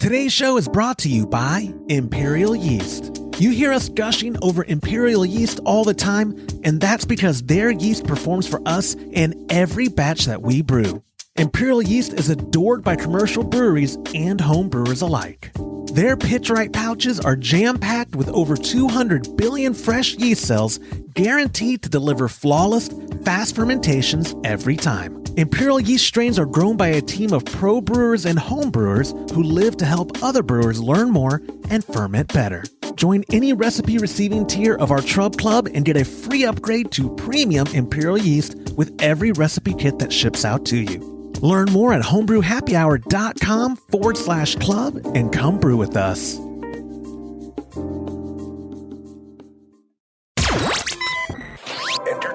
Today's show is brought to you by Imperial Yeast. You hear us gushing over Imperial Yeast all the time, and that's because their yeast performs for us in every batch that we brew. Imperial Yeast is adored by commercial breweries and home brewers alike. Their pitch-right pouches are jam-packed with over 200 billion fresh yeast cells, guaranteed to deliver flawless, fast fermentations every time. Imperial Yeast strains are grown by a team of pro brewers and home brewers who live to help other brewers learn more and ferment better. Join any recipe receiving tier of our Trub Club and get a free upgrade to premium Imperial Yeast with every recipe kit that ships out to you. Learn more at homebrewhappyhour.com/club and come brew with us.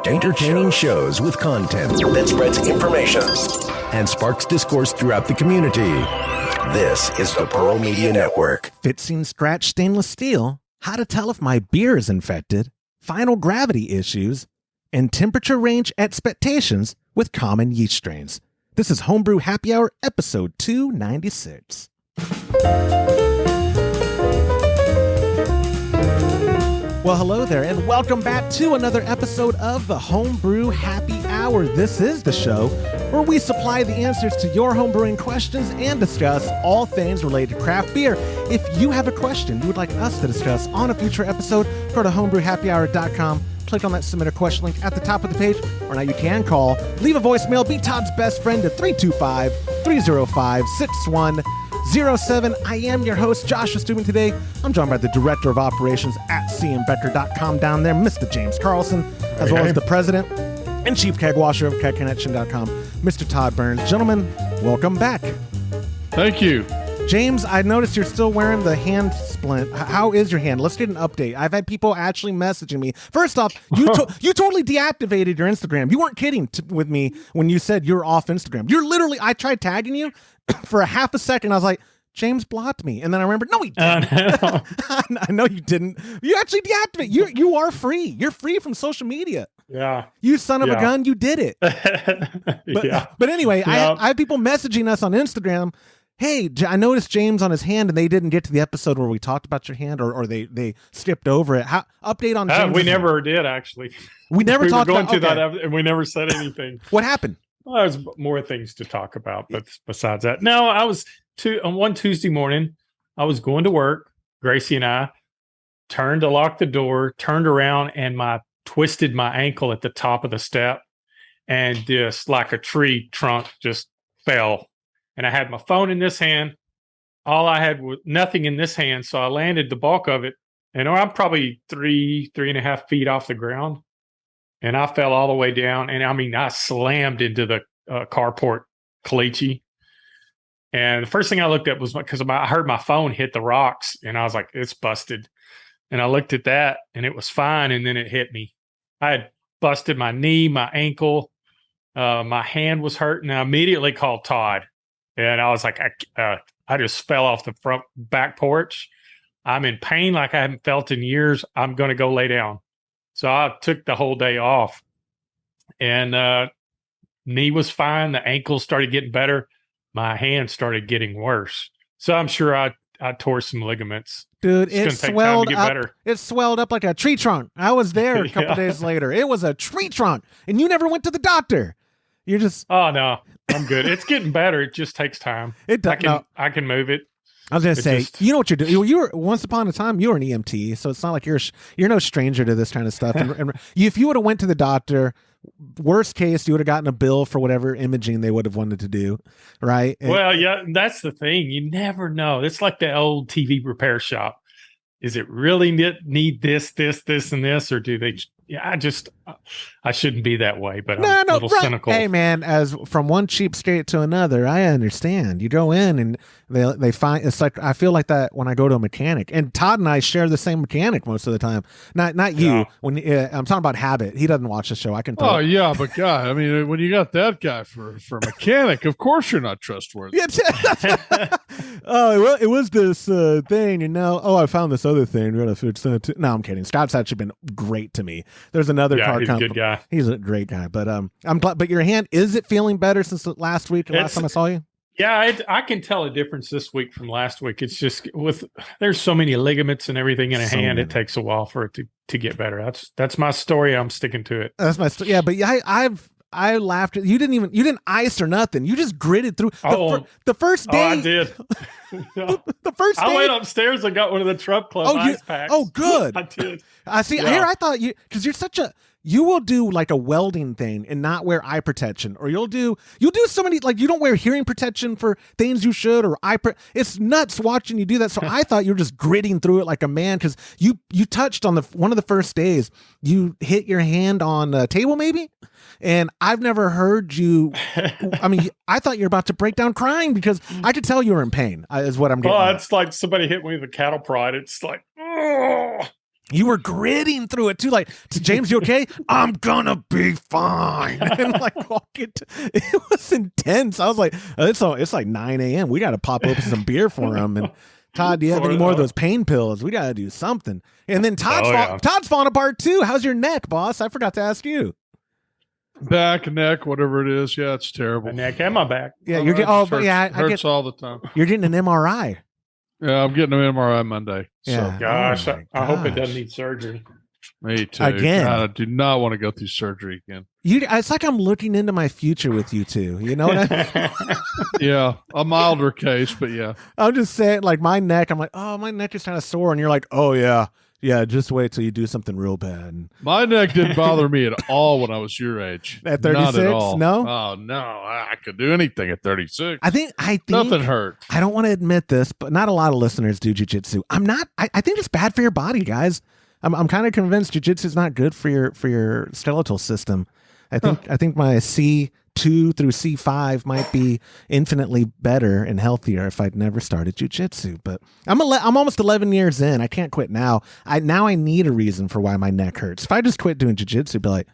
Entertaining shows with content that spreads information and sparks discourse throughout the community. This is the Pearl Media Network. Fixing scratch stainless steel, how to tell if my beer is infected, final gravity issues, and temperature range expectations with common yeast strains. This is Homebrew Happy Hour, episode 296. Well, hello there, and welcome back to another episode of the Homebrew Happy Hour. This is the show where we supply the answers to your homebrewing questions and discuss all things related to craft beer. If you have a question you would like us to discuss on a future episode, go to homebrewhappyhour.com. Click on that submit a question link at the top of the page, or now you can call, leave a voicemail, be Todd's best friend at 325-305-6107. I am your host, Joshua Stubing. Today, I'm joined by the Director of Operations at cmbecker.com down there, Mr. James Carlson, as well as the President and Chief Keg Washer of kegconnection.com, Mr. Todd Burns. Gentlemen, welcome back. Thank you. James, I noticed you're still wearing the hand splint. How is your hand? Let's get an update. I've had people actually messaging me. First off, you totally deactivated your Instagram. You weren't kidding with me when you said you're off Instagram. You're literally, I tried tagging you for a half a second. I was like, James blocked me. And then I remembered, no, he didn't. I know you didn't. You actually deactivated. You are free. You're free from social media. Yeah. You son of a gun, you did it. But anyway, I have people messaging us on Instagram. Hey, I noticed James on his hand, and they didn't get to the episode where we talked about your hand, or they skipped over it. Update on James. We never did, actually. We never talked about that, and we never said anything. What happened? Well, there's more things to talk about, but besides that, no, I was on one Tuesday morning, I was going to work. Gracie and I turned to lock the door, turned around, and twisted my ankle at the top of the step, and just like a tree trunk just fell. And I had my phone in this hand. All I had was nothing in this hand. So I landed the bulk of it. And I'm probably 3.5 feet off the ground. And I fell all the way down. And I mean, I slammed into the carport caliche. And the first thing I looked at was because I heard my phone hit the rocks. And I was like, it's busted. And I looked at that and it was fine. And then it hit me. I had busted my knee, my ankle. My hand was hurting. I immediately called Todd. And I was like, I just fell off the back porch. I'm in pain like I haven't felt in years. I'm going to go lay down. So I took the whole day off. And knee was fine. The ankle started getting better. My hand started getting worse. So I'm sure I tore some ligaments. Dude, it swelled up. Better. It swelled up like a tree trunk. I was there a couple days later. It was a tree trunk. And you never went to the doctor. You're just... Oh, no. I'm good. It's getting better. It just takes time. I can move it. I was going to say, you know what you're doing. You were once upon a time, you were an EMT, so it's not like you're no stranger to this kind of stuff. And if you would have went to the doctor, worst case, you would have gotten a bill for whatever imaging they would have wanted to do, right? Well, yeah, that's the thing. You never know. It's like the old TV repair shop. Is it really need this, and this, or do they? Yeah, I shouldn't be that way, but I'm a little cynical. Hey, man, as from one cheapskate to another, I understand. You go in and they find it's like I feel like that when I go to a mechanic, and Todd and I share the same mechanic most of the time. Not you. Yeah. When I'm talking about Habit, he doesn't watch the show. I can. Oh yeah, but God, I mean, when you got that guy for a mechanic, of course you're not trustworthy. Oh, it was this thing, you know. Oh, I found this other thing. No, I'm kidding. Scott's actually been great to me. There's another car company. He's a good guy. He's a great guy. But I'm glad. But your hand, is it feeling better since last week? Last time I saw you. Yeah, I can tell a difference this week from last week. It's just there's so many ligaments and everything in a So hand. many. It takes a while for it to get better. That's my story. I'm sticking to it. That's my story. Yeah, but I laughed at you. You didn't ice or nothing. You just gritted through the first day. Oh, I did. The first day. I went upstairs and got one of the Trump Club ice packs. Oh, good. I did. I see. Yeah. Here, I thought because you're you will do like a welding thing and not wear eye protection, or you'll do so many, like you don't wear hearing protection for things you should, or it's nuts watching you do that. So I thought you were just gritting through it like a man, because you touched on one of the first days, you hit your hand on a table maybe, and I've never heard you. I mean, I thought you were about to break down crying because I could tell you were in pain. Is what I'm getting. Oh, it's like somebody hit me with a cattle prod. It's like, oh. You were gritting through it too, like, James, you okay? I'm gonna be fine. And like, it was intense. I was like, it's like 9 a.m. We got to pop open some beer for him. And Todd, do you have any more of those pain pills? We got to do something. And then Todd's falling apart too. How's your neck, boss? I forgot to ask you. Back, neck, whatever it is. Yeah, it's terrible. My neck and my back. Yeah, you're getting. Oh, but yeah, hurts all the time. You're getting an MRI. Yeah, I'm getting an MRI Monday. Yeah. So, gosh, I hope it doesn't need surgery. Me too. Again. God, I do not want to go through surgery again. It's like I'm looking into my future with you two. You know what I mean? Yeah, a milder case, but yeah. I'm just saying, like, my neck, I'm like, oh, my neck is kind of sore. And you're like, oh, yeah. Yeah, just wait till you do something real bad. My neck didn't bother me at all when I was your age. At 36? Not at all. No? Oh, no. I could do anything at 36. I think nothing hurt. I don't want to admit this, but not a lot of listeners do jiu-jitsu. I think it's bad for your body, guys. I'm kind of convinced jiu-jitsu is not good for your skeletal system. I think my C2 through C5 might be infinitely better and healthier if I'd never started jiu-jitsu. But I'm almost 11 years in. I can't quit now. I need a reason for why my neck hurts. If I just quit doing jiu-jitsu, be like,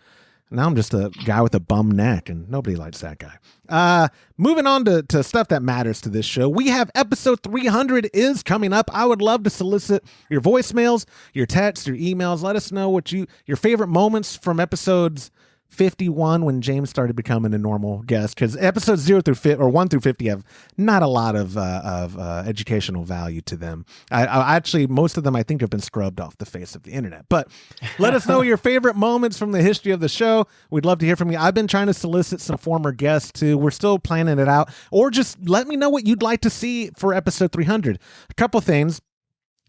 now I'm just a guy with a bum neck, and nobody likes that guy. Moving on to stuff that matters to this show. We have episode 300 is coming up. I would love to solicit your voicemails, your texts, your emails. Let us know what your favorite moments from episodes 51 when James started becoming a normal guest, because episodes 0 through 50 or 1 through 50 have not a lot of educational value to them. I actually, most of them I think have been scrubbed off the face of the internet. But let us know your favorite moments from the history of the show. We'd love to hear from you. I've been trying to solicit some former guests too. We're still planning it out, or just let me know what you'd like to see for episode 300. A couple things.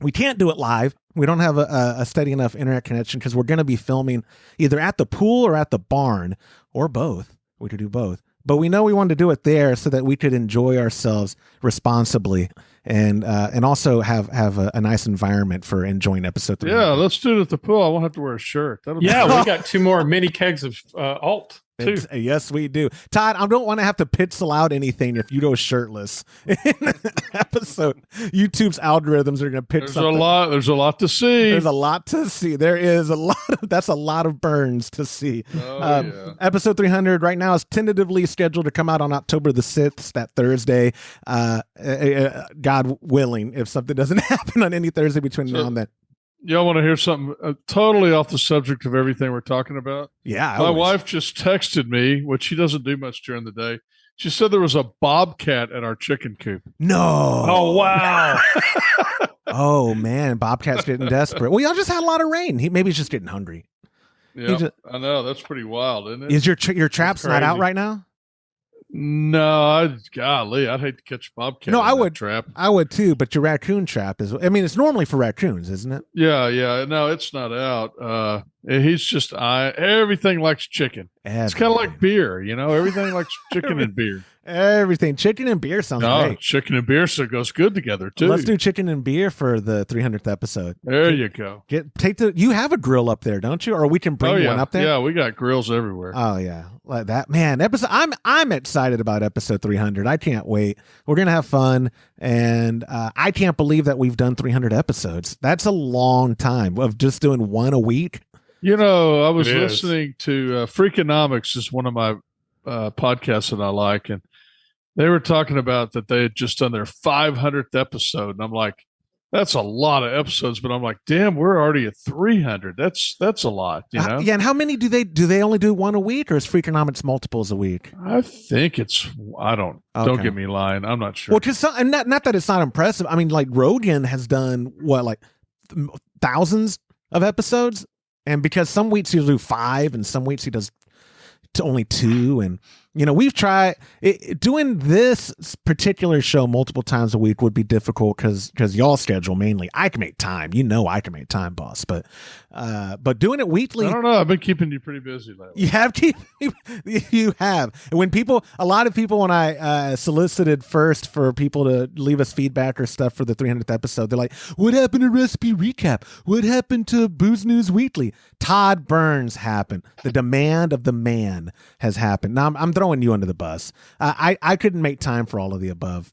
We can't do it live. We don't have a steady enough internet connection because we're going to be filming either at the pool or at the barn, or both. We could do both. But we know we wanted to do it there so that we could enjoy ourselves responsibly and also have a nice environment for enjoying episode 3. Yeah, let's do it at the pool. I won't have to wear a shirt. We got 2 more mini kegs of alt. Yes, we do. Todd, I don't want to have to pixel out anything if you go shirtless in an episode. YouTube's algorithms are going to pick something. There's a lot to see. There's a lot to see. There is a lot. That's a lot of burns to see. Yeah. Episode 300 right now is tentatively scheduled to come out on October the 6th, that Thursday. God willing, if something doesn't happen on any Thursday between now and then. Y'all want to hear something totally off the subject of everything we're talking about? Yeah. My wife just texted me, which she doesn't do much during the day. She said there was a bobcat at our chicken coop. No. Oh, wow. Oh, man. Bobcat's getting desperate. Well, y'all just had a lot of rain. Maybe he's just getting hungry. Yeah, I know. That's pretty wild, isn't it? Is your trap's not out right now? No, golly, I'd hate to catch a bobcat. No, I would trap. I would too, but your raccoon trap is. I mean, it's normally for raccoons, isn't it? Yeah. No, it's not out. He's just everything likes chicken. It's kind of like beer, Everything likes chicken and beer. Everything. Chicken and beer sounds great. Chicken and beer goes good together too. Let's do chicken and beer for the 300th episode. There you go. You have a grill up there, don't you? Or we can bring one up there. Yeah, we got grills everywhere. Oh yeah, like that, man. I'm excited about episode 300. I can't wait. We're gonna have fun, and I can't believe that we've done 300 episodes. That's a long time of just doing one a week. I was listening to Freakonomics, is one of my podcasts that I like, and they were talking about that they had just done their 500th episode. And I'm like, that's a lot of episodes, but I'm like, damn, we're already at 300. That's a lot, you know? Yeah, and how many do they only do one a week, or is Freakonomics multiples a week? I think don't get me lying. I'm not sure. Well, because not that it's not impressive. I mean, like Rogan has done what, like thousands of episodes, and because some weeks he'll do 5 and some weeks he does only 2, and we've tried doing this particular show multiple times a week would be difficult because y'all schedule mainly. I can make time, I can make time, boss. But doing it weekly, I don't know. I've been keeping you pretty busy lately. You have. And a lot of people, when I solicited first for people to leave us feedback or stuff for the 300th episode, they're like, "What happened to Recipe Recap? What happened to Booze News Weekly?" Todd Burns happened. The demand of the man has happened. Now I'm throwing you under the bus. I couldn't make time for all of the above.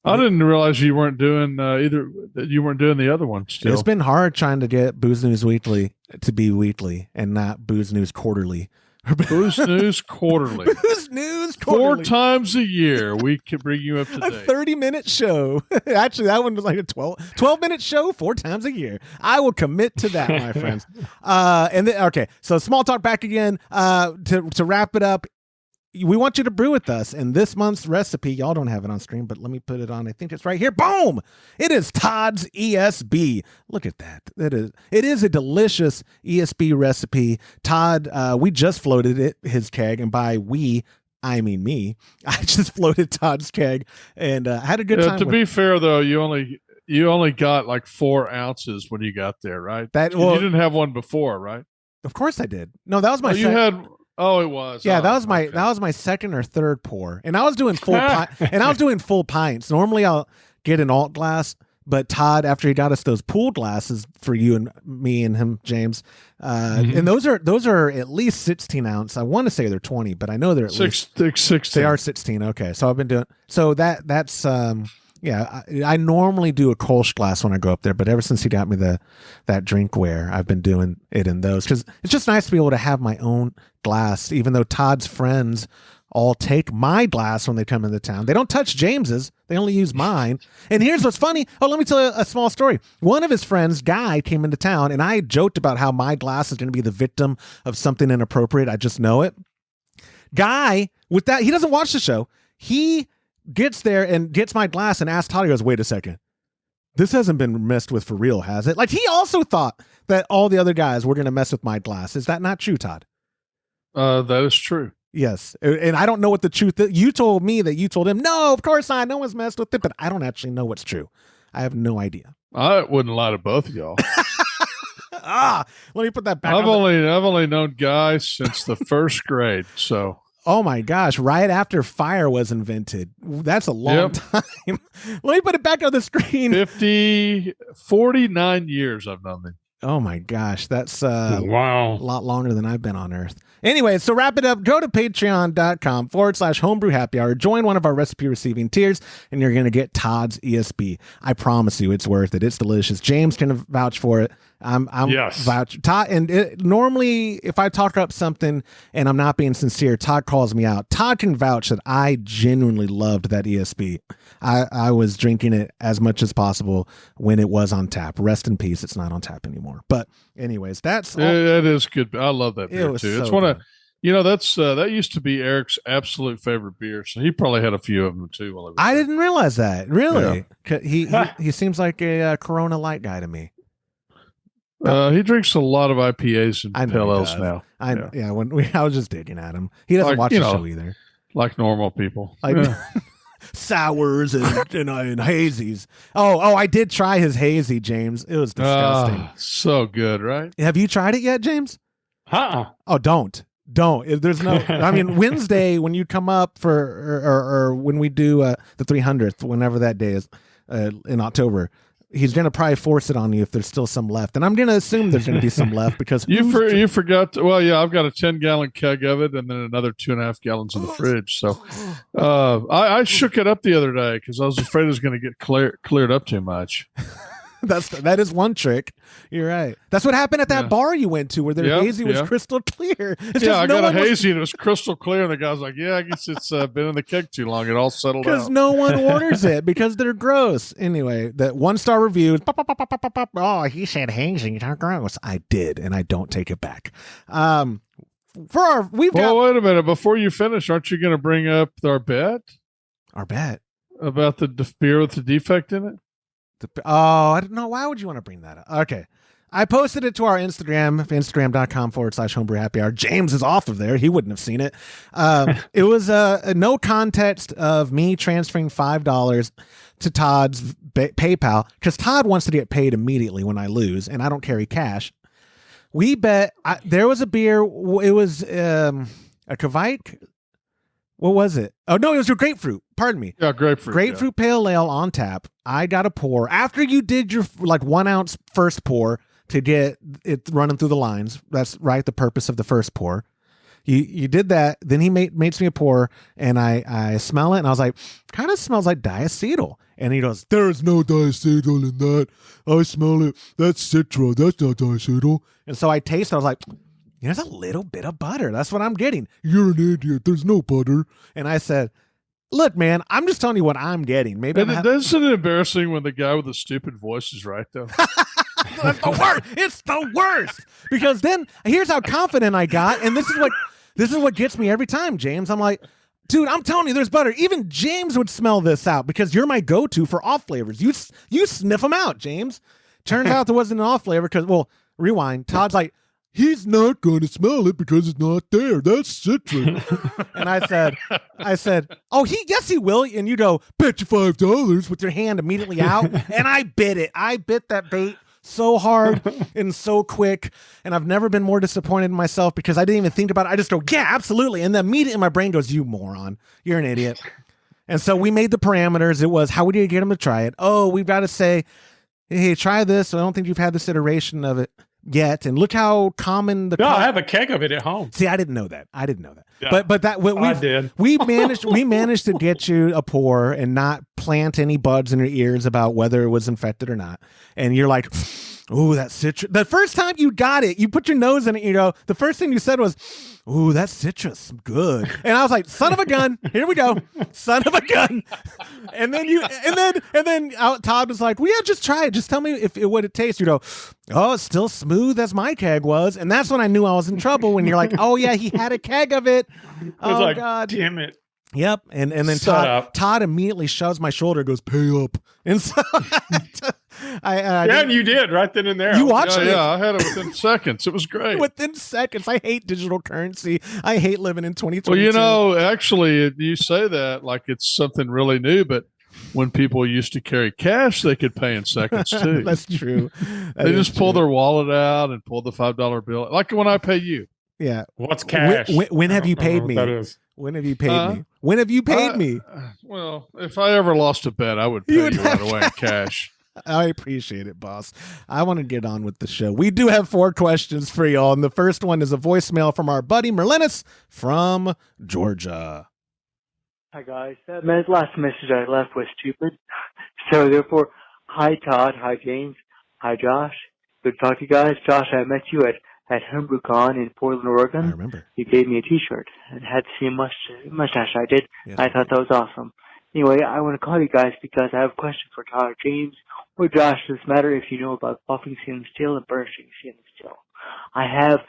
I didn't realize you weren't doing you weren't doing the other one still. It's been hard trying to get Booze News Weekly to be weekly and not Booze News Quarterly. Booze News Quarterly. Booze News Quarterly. 4 times a year we can bring you up to date. A 30-minute show. Actually, that one was like a 12-minute show 4 times a year. I will commit to that, my friends. Okay, so small talk back again. To wrap it up, we want you to brew with us. And this month's recipe, y'all don't have it on screen, but let me put it on. I think it's right here. Boom! It is Todd's ESB. Look at that. It is a delicious ESB recipe. Todd, we just floated his keg, and by we, I mean me. I just floated Todd's keg and had a good time. To be fair, though, you only got like 4 ounces when you got there, right? You didn't have one before, right? Of course I did. No, that was my Oh, it was. Yeah, that was my second or third pour, and I was doing full pints. Normally, I'll get an alt glass, but Todd, after he got us those pool glasses for you and me and him, James, and those are at least 16 ounce. I want to say they're 20, but I know they're at least 16. They are 16. Okay, so I've been doing that's. Yeah, I normally do a Kolsch glass when I go up there, but ever since he got me that drinkware, I've been doing it in those because it's just nice to be able to have my own glass, even though Todd's friends all take my glass when they come into town. They don't touch James's. They only use mine. And here's what's funny. Oh, let me tell you a small story. One of his friends, Guy, came into town, and I joked about how my glass is going to be the victim of something inappropriate. I just know it. Guy, with that, he doesn't watch the show. He gets there and gets my glass and asks Todd, he goes, "Wait a second. This hasn't been messed with for real, has it?" Like, he also thought that all the other guys were going to mess with my glass. Is that not true, Todd? That is true. Yes. And I don't know what the truth is. You told me that you told him, "No, of course not. No one's messed with it," but I don't actually know what's true. I have no idea. I wouldn't lie to both of y'all. Let me put that back. I've only known Guy since the first grade, so. Oh my gosh, right after fire was invented. That's a long time. Let me put it back on the screen. 49 years I've known him. Oh my gosh, that's wow, a lot longer than I've been on Earth. Anyway, so wrap it up. Go to patreon.com/homebrew happy hour. Join one of our recipe receiving tiers, and you're going to get Todd's ESB. I promise you, it's worth it. It's delicious. James can vouch for it. I'm vouch. Todd, and normally, if I talk up something and I'm not being sincere, Todd calls me out. Todd can vouch that I genuinely loved that ESB. I was drinking it as much as possible when it was on tap. Rest in peace. It's not on tap anymore. But anyways, that's all. It is good. I love that beer too. It's one of that used to be Eric's absolute favorite beer. So he probably had a few of them too. I didn't realize that. Really, he seems like a Corona Light guy to me. He drinks a lot of IPAs and pale ales now. I was just digging at him. He doesn't watch the show either. Like normal people. Sours and hazies. Oh, I did try his hazy, James. It was disgusting. So good, right? Have you tried it yet, James? Oh, don't. There's no. I mean, Wednesday when you come up for or when we do the 300th, whenever that day is in October. He's going to probably force it on you if there's still some left. And I'm going to assume there's going to be some left because you forgot. I've got a 10-gallon keg of it and then another 2.5 gallons in the fridge. So I shook it up the other day because I was afraid it was going to get cleared up too much. That is one trick. You're right. That's what happened at that bar you went to where their hazy was crystal clear. I got a hazy and it was crystal clear, and the guy's like, "Yeah, I guess it's been in the keg too long. It all settled out." Because no one orders it because they're gross. Anyway, that 1-star review. Oh, he said hazy. They're gross. I did, and I don't take it back. Wait a minute. Before you finish, aren't you going to bring up our bet? Our bet about the beer with the defect in it? I don't know. Why would you want to bring that up? Okay. I posted it to our Instagram, instagram.com/homebrew happy hour. James is off of there. He wouldn't have seen it. It was a no context of me transferring $5 to Todd's PayPal because Todd wants to get paid immediately when I lose, and I don't carry cash. We bet there was a beer. It was a Kvike. What was it? Oh, no, it was your grapefruit. Pardon me. Yeah, grapefruit. Grapefruit pale ale on tap. I got a pour. After you did your 1 ounce first pour to get it running through the lines. That's right, the purpose of the first pour. You did that. Then he makes me a pour, and I smell it, and I was like, kind of smells like diacetyl. And he goes, there's no diacetyl in that. I smell it. That's Citra. That's not diacetyl. And so I taste it. I was like, there's a little bit of butter. That's what I'm getting. You're an idiot. There's no butter. And I said, look, man, I'm just telling you what I'm getting. Maybe isn't it embarrassing when the guy with the stupid voice is right, though? That's the worst. It's the worst. Because then here's how confident I got. And this is what gets me every time, James. I'm like, dude, I'm telling you, there's butter. Even James would smell this out because you're my go-to for off flavors. You sniff them out, James. Turns out there wasn't an off flavor because, well, rewind. Todd's like, he's not going to smell it because it's not there. That's citrus. And I said, oh, yes, he will. And you go, bet you $5 with your hand immediately out. And I bit it. I bit that bait so hard and so quick. And I've never been more disappointed in myself because I didn't even think about it. I just go, yeah, absolutely. And then immediately my brain goes, you moron. You're an idiot. And so we made the parameters. It was, how would you get him to try it? Oh, we've got to say, hey, try this. I don't think you've had this iteration of it yet, and look how common I have a keg of it at home. See, I didn't know that. Yeah. But that I did. We managed to get you a pour and not plant any buds in your ears about whether it was infected or not. And you're like, ooh, that citrus. The first time you got it, you put your nose in it. You know, the first thing you said was, ooh, that's citrus, good. And I was like, son of a gun, here we go, son of a gun. And then Todd was like, well, yeah, just try it. Just tell me what it tastes. You go, oh, it's still smooth as my keg was. And that's when I knew I was in trouble. When you're like, oh yeah, he had a keg of it. I was like, God damn it. Yep. And then Todd immediately shoves my shoulder, goes, pay up. And so and you did right then and there. You watched it. Yeah, I had it within seconds. It was great. Within seconds. I hate digital currency. I hate living in 2022. Well, you know, actually, you say that like it's something really new, but when people used to carry cash, they could pay in seconds too. That's true. They just pull their wallet out and pull the $5 bill, like when I pay you. Yeah. What's cash? When have you paid me? That is. When have you paid me? When have you paid me? Well, if I ever lost a bet, I would pay you right away in cash. I appreciate it, boss. I want to get on with the show. We do have 4 questions for y'all, and the first one is a voicemail from our buddy Merlinus from Georgia. Hi, guys. That last message I left was stupid. So, therefore, hi, Todd. Hi, James. Hi, Josh. Good to talk to you guys. Josh, I met you at HomebrewCon in Portland, Oregon. I remember. You gave me a T-shirt and had the same mustache I did. Yes. I thought that was awesome. Anyway, I want to call you guys because I have a question for Todd or James or Josh. It doesn't matter if you know about buffing stainless steel and burnishing stainless steel. I have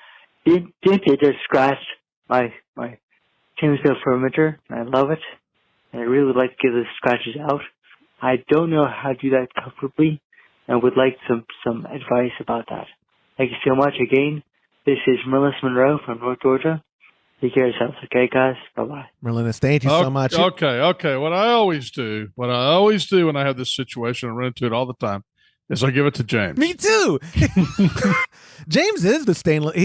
dented or scratched my stainless steel fermenter, and I love it. And I really would like to get those scratches out. I don't know how to do that comfortably and would like some advice about that. Thank you so much again. This is Merlinus Monroe from North Georgia. Take care of yourselves, okay, guys? Bye-bye. Merlinus, thank you so much. Okay. What I always do when I have this situation, I run into it all the time, is I give it to James. Me too. James is the stainless.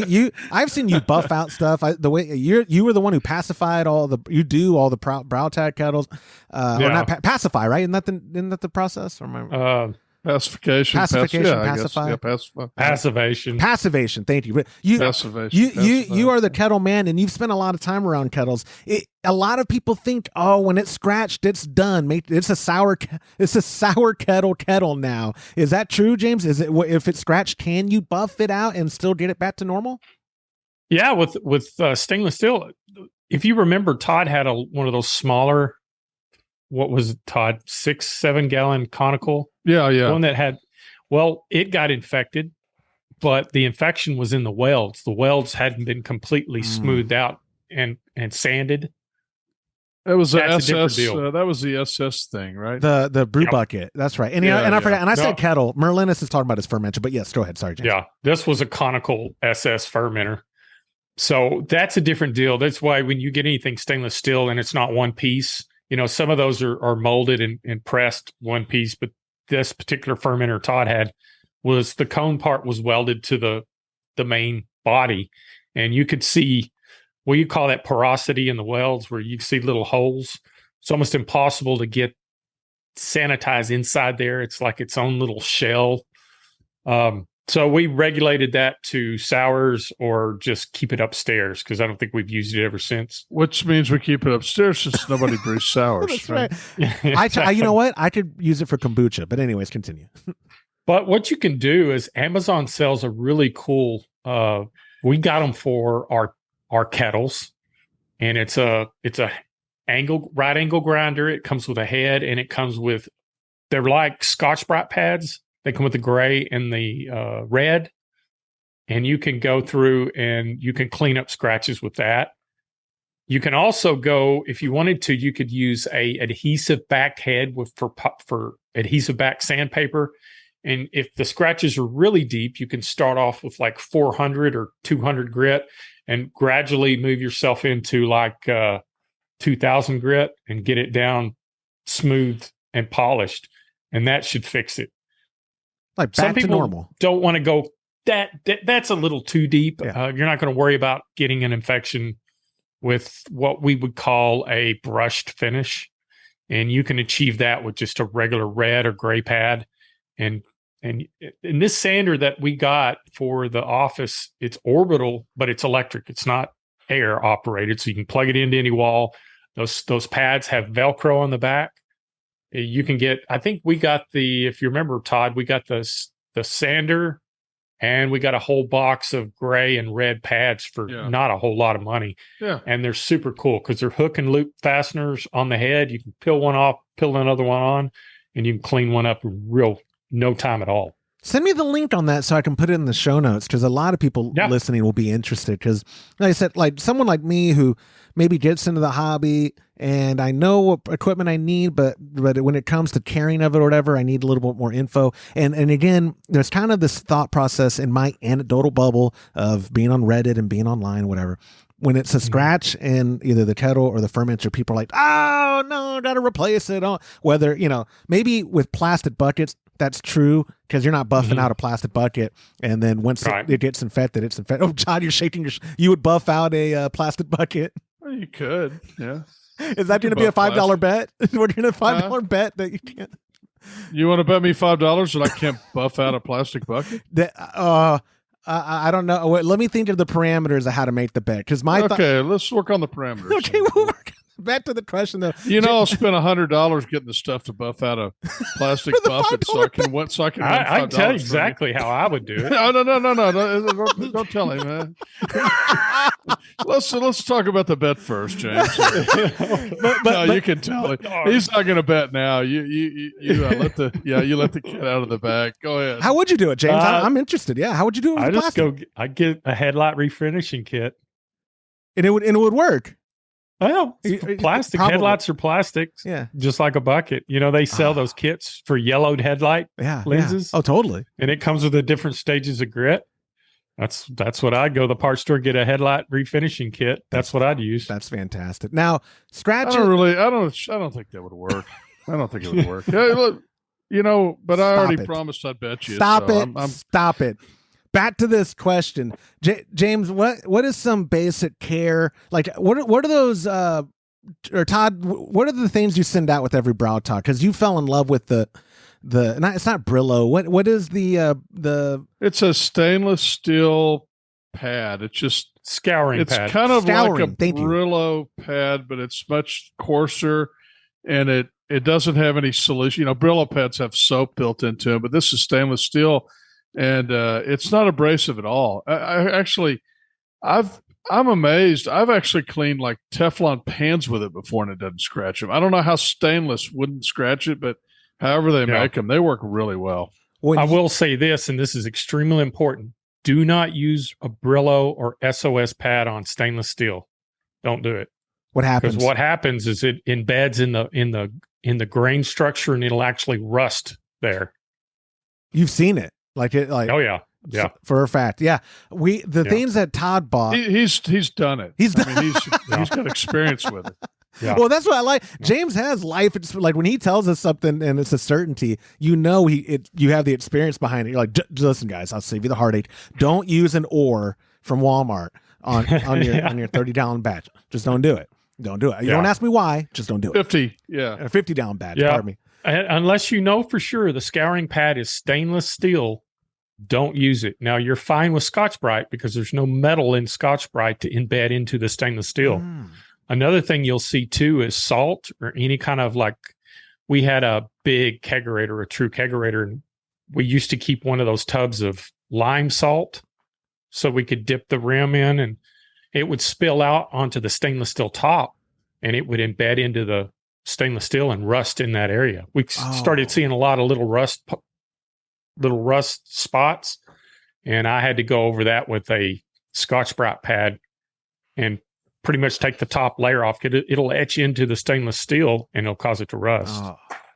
I've seen you buff out stuff. The way you were the one who pacified all the brow tag kettles, or not pacify, right? Isn't that the process? Or Pacification. Pacification, I guess. pacify. Yeah, pacify. Passivation. Passivation. Thank you. You are the kettle man, and you've spent a lot of time around kettles. A lot of people think, oh, when it's scratched, it's done. It's a sour kettle now. Is that true, James? Is it if it's scratched, can you buff it out and still get it back to normal? Yeah, with stainless steel. If you remember, Todd had one of those smaller. What was it, Todd? 6-7 gallon conical. Yeah. One that had. Well, it got infected, but the infection was in the welds. The welds hadn't been completely smoothed out and sanded. That was the That's a different SS. deal. That was the SS thing, right? The brew bucket. That's right. And I forgot. And I said kettle. Merlinus is talking about his fermenter, but yes, go ahead. Sorry, James. Yeah, this was a conical SS fermenter. So that's a different deal. That's why when you get anything stainless steel and it's not one piece, some of those are molded and pressed one piece, but this particular fermenter Todd had was the cone part was welded to the main body, and you could see what you call that porosity in the welds where you see little holes. It's almost impossible to get sanitized inside there. It's like its own little shell. So we regulated that to sours or just keep it upstairs because I don't think we've used it ever since. Which means we keep it upstairs since nobody brews sours. That's right. You know what? I could use it for kombucha, but anyways, continue. But what you can do is Amazon sells a really cool. We got them for our kettles, and it's a right angle grinder. It comes with a head, and it comes with they're like Scotch-Brite pads. They come with the gray and the red, and you can go through and you can clean up scratches with that. You can also go, if you wanted to, you could use a adhesive back head for adhesive back sandpaper. And if the scratches are really deep, you can start off with like 400 or 200 grit and gradually move yourself into like 2000 grit and get it down smooth and polished. And that should fix it. Like some back people to normal. Don't want to go that's a little too deep. Yeah. You're not going to worry about getting an infection with what we would call a brushed finish, and you can achieve that with just a regular red or gray pad. And in this sander that we got for the office, it's orbital, but it's electric. It's not air operated, so you can plug it into any wall. Those pads have Velcro on the back. You can get, I think we got if you remember, Todd, we got the sander and we got a whole box of gray and red pads for not a whole lot of money. Yeah. And they're super cool because they're hook and loop fasteners on the head. You can peel one off, peel another one on, and you can clean one up in no time at all. Send me the link on that so I can put it in the show notes because a lot of people listening will be interested because, like I said, like someone like me who maybe gets into the hobby and I know what equipment I need, but when it comes to carrying of it or whatever, I need a little bit more info. And again, there's kind of this thought process in my anecdotal bubble of being on Reddit and being online, whatever. When it's a scratch in either the kettle or the fermenter, people are like, oh, no, I got to replace it. Oh, whether, maybe with plastic buckets, that's true because you're not buffing out a plastic bucket. And then once it gets infected, it's infected. Oh, John, you're shaking you would buff out a plastic bucket. Well, you could, yeah. Is that going to be a $5 bet? We're doing a $5 bet that you can't. You want to bet me $5 that I can't buff out a plastic bucket? I don't know. Wait, let me think of the parameters of how to make the bet. Because let's work on the parameters. Okay, we'll work back to the question though. I'll spend $100 getting the stuff to buff out a plastic bucket so I can win. I can tell you exactly how I would do it. No, don't tell him, man. Let's talk about the bet first, James. You can tell him. He's not going to bet now. You let the cat out of the bag. Go ahead. How would you do it, James? I'm interested. Yeah, how would you do it? I get a headlight refinishing kit, and it would work. Well, plastic probably. Headlights are plastics, just like a bucket. They sell those kits for yellowed headlight lenses. Oh, totally. And it comes with the different stages of grit. That's what I'd go to the parts store, get a headlight refinishing kit. That's what I'd use. That's fantastic. Now, scratch. I don't think that would work. I don't think it would work. Yeah, look, but I already promised I'd bet you. Stop it. Back to this question, James. What is some basic care? Like, what are those or Todd, what are the things you send out with every brow talk? Because you fell in love with it's not Brillo. What is the? It's a stainless steel pad. It's just scouring pad. It's kind of Scouring, like a thank you. Brillo pad, but it's much coarser, and it doesn't have any solution. Brillo pads have soap built into them, but this is stainless steel, and it's not abrasive at all. I'm amazed. I've actually cleaned like Teflon pans with it before, and it doesn't scratch them. I don't know how stainless wouldn't scratch it, but however they make them, they work really well. I will say this, and this is extremely important. Do not use a Brillo or SOS pad on stainless steel. Don't do it. What happens? Because what happens is it embeds in the grain structure, and it'll actually rust there. You've seen it, oh yeah, for a fact. Yeah, things that Todd bought. He's done it. He's got experience with it. Yeah. Well, that's what I like. James has life. It's like when he tells us something and it's a certainty, you have the experience behind it. You're like, listen, guys, I'll save you the heartache. Don't use an ore from Walmart on your on your 30-gallon batch. Just don't do it. Don't do it. You don't ask me why. Just don't do it. 50, yeah, a 50-gallon batch. Yeah. Pardon me. Unless you know for sure the scouring pad is stainless steel, don't use it. Now you're fine with Scotch-Brite because there's no metal in Scotch-Brite to embed into the stainless steel. Another thing you'll see too is salt or any kind of we had a big kegerator, a true kegerator, and we used to keep one of those tubs of lime salt so we could dip the rim in, and it would spill out onto the stainless steel top, and it would embed into the stainless steel and rust in that area. We started seeing a lot of little rust spots, and I had to go over that with a Scotch-Brite pad and pretty much take the top layer off. It'll etch into the stainless steel and it'll cause it to rust. Oh.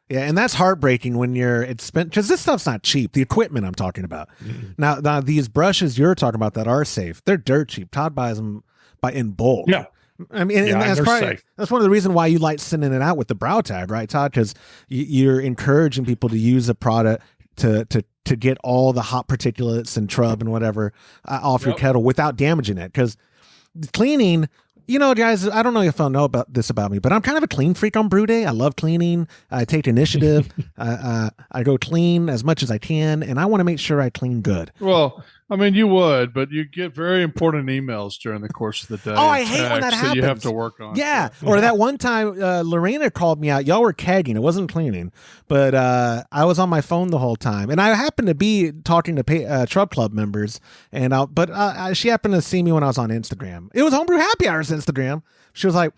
Yeah, and that's heartbreaking when it's spent, because this stuff's not cheap. The equipment I'm talking about. Now these brushes you're talking about that are safe, they're dirt cheap. Todd buys them in bulk. Yeah. I mean, and that's probably, that's one of the reasons why you like sending it out with the brow tag, right, Todd? Because you're encouraging people to use a product to get all the hot particulates and trub and whatever off your kettle without damaging it. Because cleaning, guys, I don't know if y'all know about this about me, but I'm kind of a clean freak on brew day. I love cleaning. I take initiative. I go clean as much as I can, and I want to make sure I clean good. Well, I mean, you would, but you get very important emails during the course of the day. Oh, I hate when that happens. You have to work on. Yeah. Or that one time, Lorena called me out. Y'all were kegging. It wasn't cleaning, but I was on my phone the whole time, and I happened to be talking to Trub Club members, and she happened to see me when I was on Instagram. It was Homebrew Happy Hour's Instagram. She was like,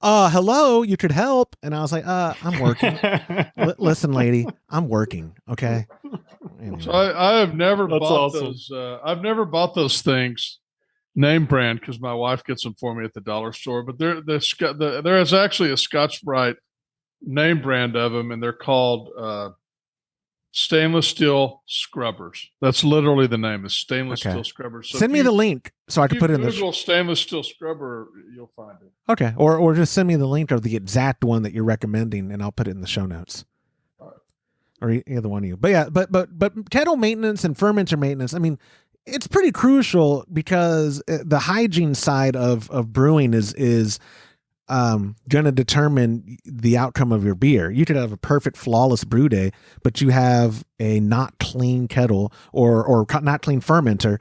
hello, you could help. And I was like, I'm working. Listen, lady, I'm working. Okay. Anyway. So I have never bought those. I've never bought those things name brand because my wife gets them for me at the dollar store. But there is actually a Scotch-Brite name brand of them, and they're called stainless steel scrubbers. That's literally the name, is stainless steel scrubbers. So send me the link so I can put it in the Google stainless steel scrubber, you'll find it. Okay, or just send me the link of the exact one that you're recommending, and I'll put it in the show notes. Or either one of you. But yeah, but kettle maintenance and fermenter maintenance, I mean, it's pretty crucial because the hygiene side of brewing is going to determine the outcome of your beer. You could have a perfect, flawless brew day, but you have a not clean kettle or not clean fermenter,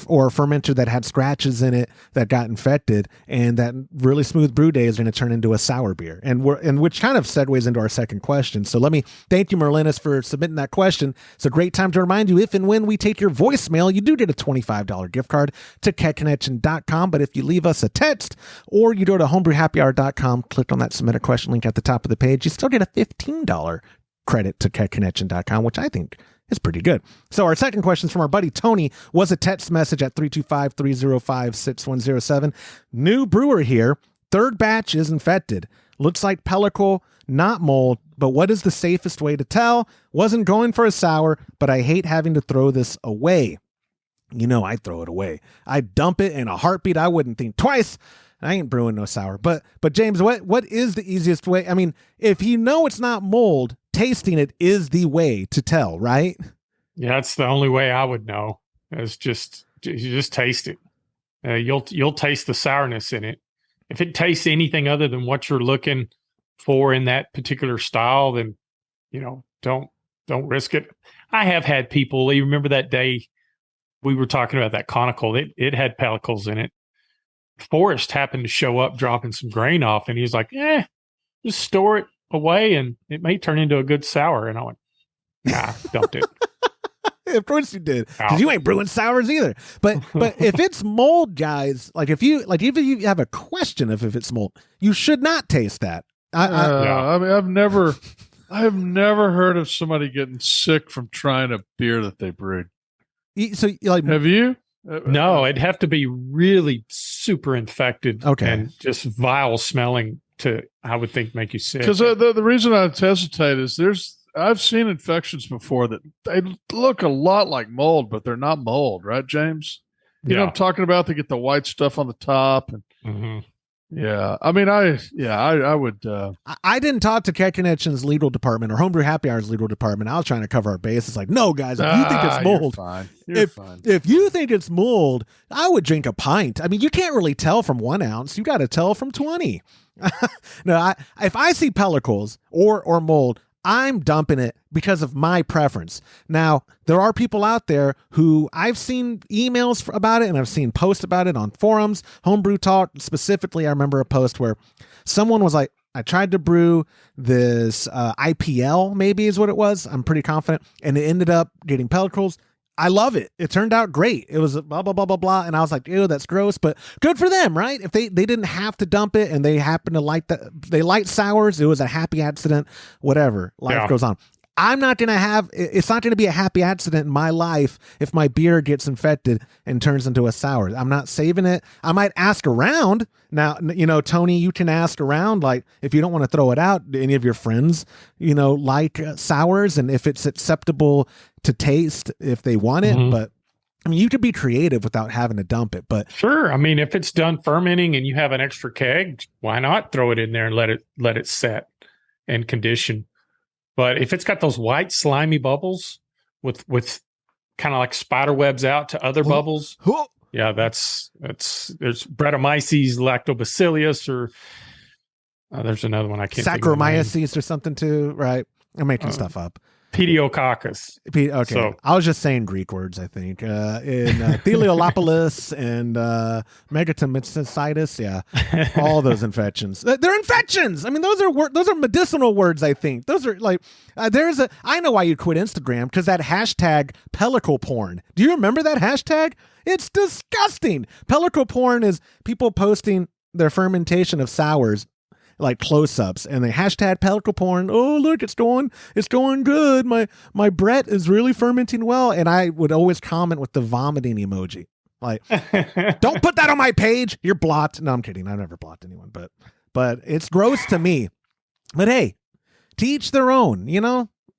or a fermenter that had scratches in it that got infected, and that really smooth brew day is going to turn into a sour beer. And which kind of segues into our second question. So let me thank you, Merlinus, for submitting that question. It's a great time to remind you, if and when we take your voicemail, you do get a $25 gift card to KegConnection.com. But if you leave us a text or you go to homebrewhappyhour.com, click on that submit a question link at the top of the page, you still get a $15 credit to KegConnection.com, which I think is pretty good. So our second question is from our buddy Tony, was a text message at 325-305-6107. New brewer here. Third batch is infected. Looks like pellicle, not mold, but what is the safest way to tell? Wasn't going for a sour, but I hate having to throw this away. I throw it away. I dump it in a heartbeat. I wouldn't think twice. I ain't brewing no sour. But James, what is the easiest way? I mean, if you know it's not mold, tasting it is the way to tell, right? Yeah, that's the only way I would know. It's you just taste it. You'll taste the sourness in it, if it tastes anything other than what you're looking for in that particular style, then don't risk it. I have had people. You remember that day we were talking about that conical? It had pellicles in it. Forrest happened to show up dropping some grain off, and he was like, just store it away and it may turn into a good sour. And I went, nah, dumped it. Of course you did, because you ain't brewing sours either. But if it's mold, guys, like if you have a question of if it's mold, you should not taste that. I mean, I have never heard of somebody getting sick from trying a beer that they brewed. So, like, have you? No, it'd have to be really super infected, and just vile smelling to, I would think, make you sick. Because the reason I hesitate is I've seen infections before that they look a lot like mold, but they're not mold, right, James? You know what I'm talking about? They get the white stuff on the top, and yeah. I mean, I would. I didn't talk to Kekenetchen's legal department or Homebrew Happy Hour's legal department. I was trying to cover our base. It's like, no, guys, if you think it's mold, you're fine. If you think it's mold, I would drink a pint. I mean, you can't really tell from 1 ounce. You got to tell from 20. No, if I see pellicles or mold, I'm dumping it because of my preference. Now, there are people out there who I've seen emails about it, and I've seen posts about it on forums, Homebrew Talk. Specifically, I remember a post where someone was like, I tried to brew this IPL, maybe is what it was. I'm pretty confident. And it ended up getting pellicles. I love it. It turned out great. It was blah, blah, blah, blah, blah. And I was like, ew, that's gross, but good for them, right? If they didn't have to dump it and they happen to like they like sours, it was a happy accident, whatever. Life goes on. I'm not going to it's not going to be a happy accident in my life if my beer gets infected and turns into a sour. I'm not saving it. I might ask around. Now, Tony, you can ask around, like, if you don't want to throw it out, any of your friends, like sours, and if it's acceptable to taste, if they want it. But I mean, you could be creative without having to dump it. But sure. I mean, if it's done fermenting and you have an extra keg, why not throw it in there and let it set and condition? But if it's got those white slimy bubbles with kind of like spider webs out to other bubbles, yeah, there's Brettanomyces lactobacillus, or there's another one I can't think of. Saccharomyces or something too, right? I'm making stuff up. Pediococcus. Okay, so, I was just saying Greek words, I think. In Theliolopolis and Megatomycetitis, all those infections. They're infections. I mean, those are medicinal words, I think. Those are like, I know why you quit Instagram, because that hashtag pellicle porn. Do you remember that hashtag? It's disgusting. Pellicle porn is people posting their fermentation of sours, like close-ups, and they hashtag pellicle porn. Oh, look, it's going good. My Brett is really fermenting well. And I would always comment with the vomiting emoji. Like, don't put that on my page. You're blocked. No, I'm kidding. I've never blocked anyone, but it's gross to me. But hey, to each their own,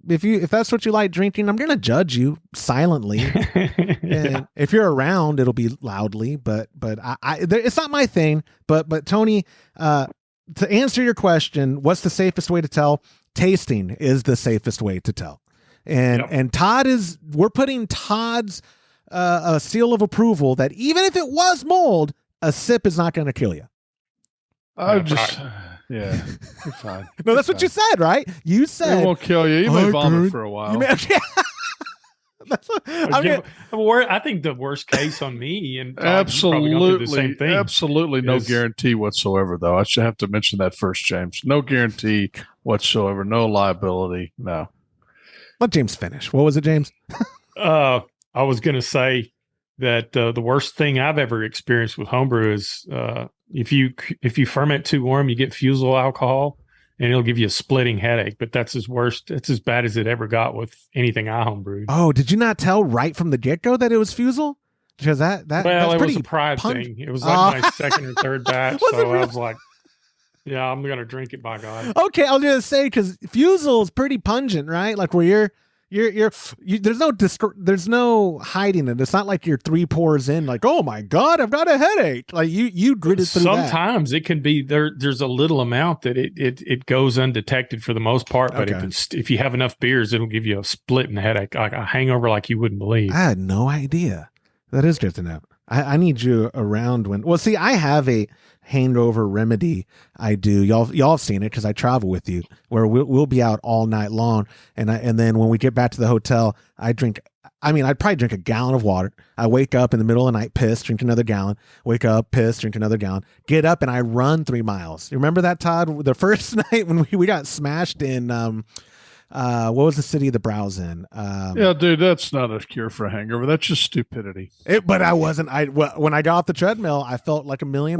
if that's what you like drinking, I'm going to judge you silently. And if you're around, it'll be loudly, but it's not my thing. But Tony, to answer your question, what's the safest way to tell? Tasting is the safest way to tell. And we're putting Todd's a seal of approval that even if it was mold, a sip is not going to kill you. You're fine. No, that's what you said, right? You said it won't kill you. You may vomit for a while. I think the worst case on me, and absolutely the same thing. Absolutely no guarantee whatsoever, though. I should have to mention that first, James. No guarantee whatsoever. No liability. No. Let James finish. What was it, James? I was going to say that the worst thing I've ever experienced with homebrew is if you ferment too warm, you get fusel alcohol. And it'll give you a splitting headache, but that's as worst. It's as bad as it ever got with anything I homebrewed. Oh, did you not tell right from the get-go that it was fusel? Because that's it pretty was a pride thing. It was like my second or third batch, so I was like, "Yeah, I'm gonna drink it, by God." Okay, I'll just say, because fusel is pretty pungent, right? Like where you're there's no hiding it. It's not like you're 3 pours in, like, oh my God, I've got a headache. Like you gritted through that. Sometimes it can be there's a little amount that it goes undetected for the most part, but if you have enough beers, it'll give you a split and headache, like a hangover like you wouldn't believe. I had no idea. That is good to know. I need you around when. Well, see, I have a hangover remedy. I do. Y'all have seen it because I travel with you, where we'll be out all night long, and then when we get back to the hotel, I'd probably drink a gallon of water. I wake up in the middle of the night, piss, drink another gallon. Wake up, piss, drink another gallon. Get up and I run 3 miles. You remember that, Todd? The first night when we got smashed in. What was the city the brow's in? Yeah, dude, that's not a cure for a hangover. That's just stupidity. But I wasn't. When I got off the treadmill, I felt like $1 million.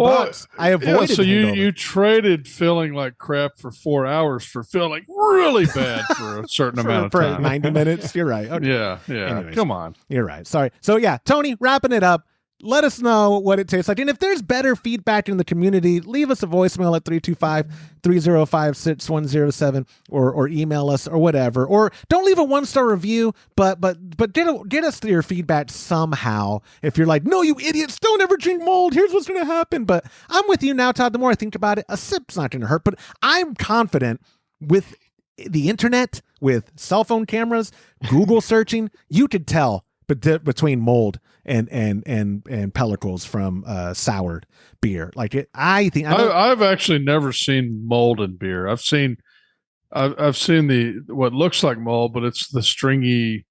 I avoided. So you traded feeling like crap for 4 hours for feeling really bad for a certain amount of time. 90 minutes. You're right. Okay. Yeah. Anyways, come on. You're right. Sorry. So yeah, Tony, wrapping it up. Let us know what it tastes like. And if there's better feedback in the community, leave us a voicemail at 325-305-6107 or email us or whatever. Or don't leave a 1-star review, but get us your feedback somehow. If you're like, no, you idiots, don't ever drink mold. Here's what's going to happen. But I'm with you now, Todd. The more I think about it, a sip's not going to hurt. But I'm confident with the internet, with cell phone cameras, Google searching, you could tell between mold and pellicles from soured beer. Like it, I've actually never seen mold in beer. I've seen the what looks like mold, but it's the stringy.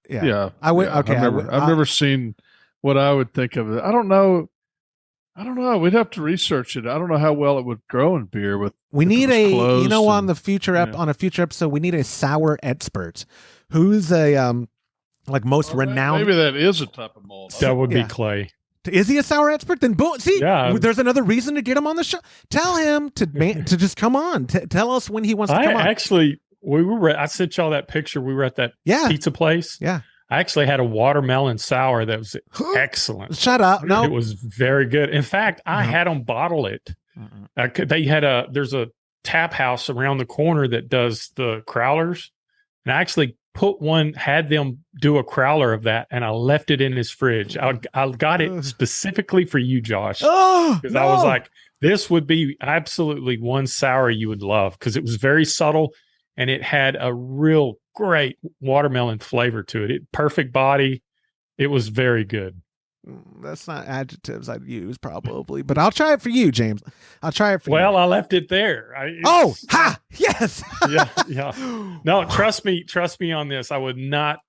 Yeah. I've never seen what I would think of it. I don't know. We'd have to research it. I don't know how well it would grow in beer. On a future episode, we need a sour expert who's a most renowned. Maybe that is a type of mold. That would be Clay. Is he a sour expert? Then boom. See, there's another reason to get him on the show. Tell him to just come on. Tell us when he wants to come on. Actually, I sent y'all that picture. We were at that pizza place. Yeah. I actually had a watermelon sour that was excellent. Shut up. No. It was very good. In fact, I had them bottle it. There's a tap house around the corner that does the crowlers. And I actually had them do a crowler of that, and I left it in his fridge. I got it specifically for you, Josh, because I was like, this would be absolutely one sour you would love, because it was very subtle and it had a real great watermelon flavor to it. Perfect body. It was very good. That's not adjectives I'd use probably, but I'll try it for you, James. I'll try it for you. Well, I left it there. Yes. Yeah. No, trust me on this. I'm not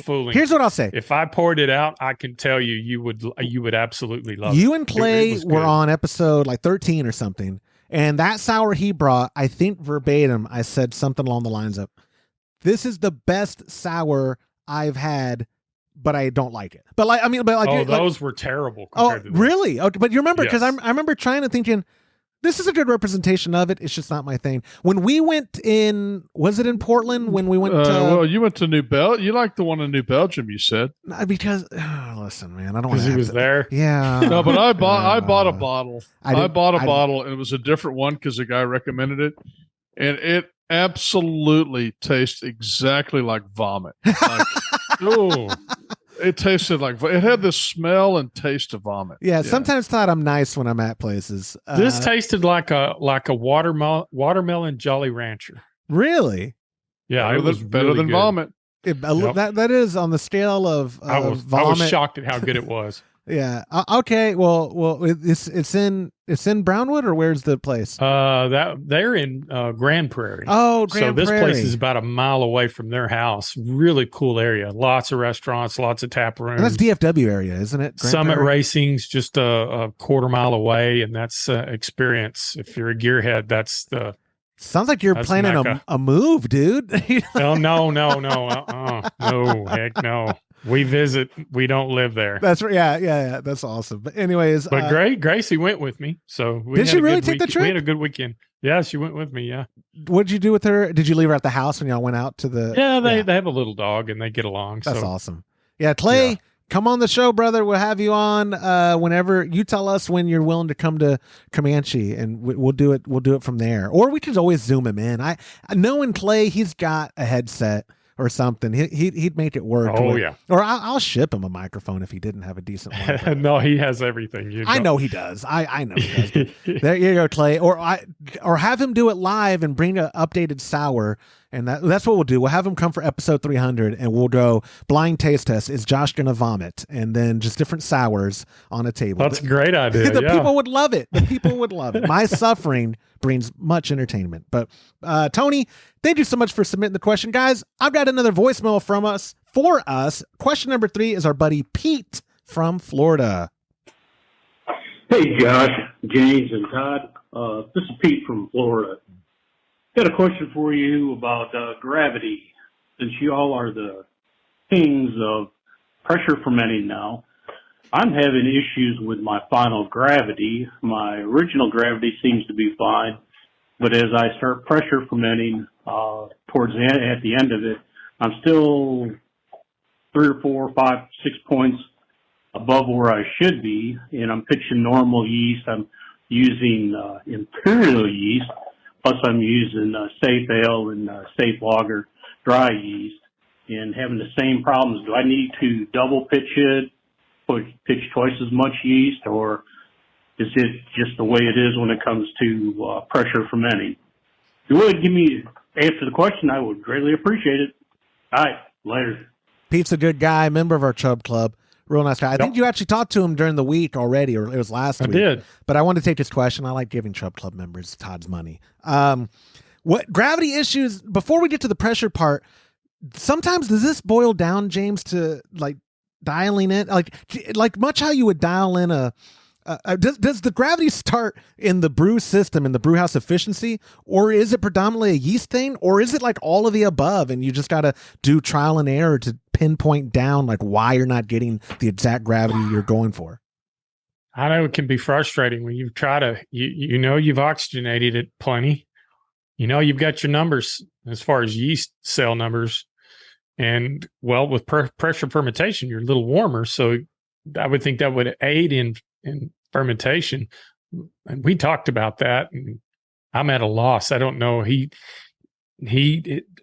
fooling. Here's what I'll say. If I poured it out, I can tell you would absolutely love it. You and Clay were on episode 13 or something, and that sour he brought, I think verbatim, I said something along the lines of, "This is the best sour I've had, but I don't like it." But those were terrible. Oh, really? Okay, but you remember, because I remember trying to thinking, this is a good representation of it. It's just not my thing. When we went in, was it in Portland? When we went to, you went to New Belgium. You liked the one in New Belgium, you said. Because listen, man, I don't want to. Because he was there. Yeah. No, but I bought a bottle. I bought a bottle, and it was a different one because the guy recommended it, and it absolutely tastes exactly like vomit. It tasted like it had the smell and taste of vomit. Yeah, sometimes Todd, I'm nice when I'm at places. This tasted like a watermelon Jolly Rancher. Really? Yeah, it was better really than good. vomit. That is on the scale of vomit. I was shocked at how good it was. Yeah. Okay. Well, it's in Brownwood, or where's the place? They're in Grand Prairie. Oh, Grand Prairie. So this place is about a mile away from their house. Really cool area. Lots of restaurants, lots of tap rooms. And that's DFW area, isn't it? Summit Racing's just a quarter mile away, and that's Experience. If you're a gearhead, that's the. Sounds like you're planning a move, dude. No, heck no. We visit. We don't live there. That's right. Yeah. That's awesome. But anyways, Gracie went with me. So did she really take the trip? We had a good weekend. Yeah, she went with me. Yeah. What did you do with her? Did you leave her at the house when y'all went out to the? Yeah, they have a little dog and they get along. That's awesome. Yeah, Clay, come on the show, brother. We'll have you on whenever you tell us when you're willing to come to Comanche, and we'll do it. We'll do it from there, or we can always Zoom him in. I knowing Clay, he's got a headset or something. He'd make it work. Oh, yeah. Or I'll ship him a microphone if he didn't have a decent one. No, he has everything. I know he does. I know he does. There you go, Clay. Or have him do it live and bring an updated sour, And that's what we'll do. We'll have him come for episode 300 and we'll go blind taste test. Is Josh going to vomit? And then just different sours on a table. That's a great idea. The people would love it. The people would love it. My suffering brings much entertainment. But Tony, thank you so much for submitting the question. Guys, I've got another voicemail for us. Question number 3 is our buddy Pete from Florida. Hey, Josh, James, and Todd. This is Pete from Florida. Got a question for you about gravity. Since you all are the kings of pressure fermenting now, I'm having issues with my final gravity. My original gravity seems to be fine, but as I start pressure fermenting towards at the end of it, I'm still 3 or 4, 5, 6 points above where I should be, and I'm pitching normal yeast. I'm using imperial yeast, plus I'm using safe ale and safe lager dry yeast, and having the same problems. Do I need to double pitch it, pitch twice as much yeast, or is it just the way it is when it comes to pressure fermenting? If you would give me answer the question, I would greatly appreciate it. All right, later. Pete's a good guy, member of our Chub Club. Real nice guy. I think you actually talked to him during the week already, or it was last week. I did. But I wanted to take his question. I like giving Chub Club members Todd's money. What gravity issues, before we get to the pressure part, sometimes does this boil down, James, to like dialing in? Like much how you would dial in does the gravity start in the brew system, in the brew house efficiency, or is it predominantly a yeast thing, or is it like all of the above and you just got to do trial and error to pinpoint down like why you're not getting the exact gravity you're going for? I know it can be frustrating when you try to, you know, you've oxygenated it plenty. You know, you've got your numbers as far as yeast cell numbers. And well, with pressure fermentation, you're a little warmer. So I would think that would aid in fermentation. And we talked about that, and I'm at a loss. I don't know. He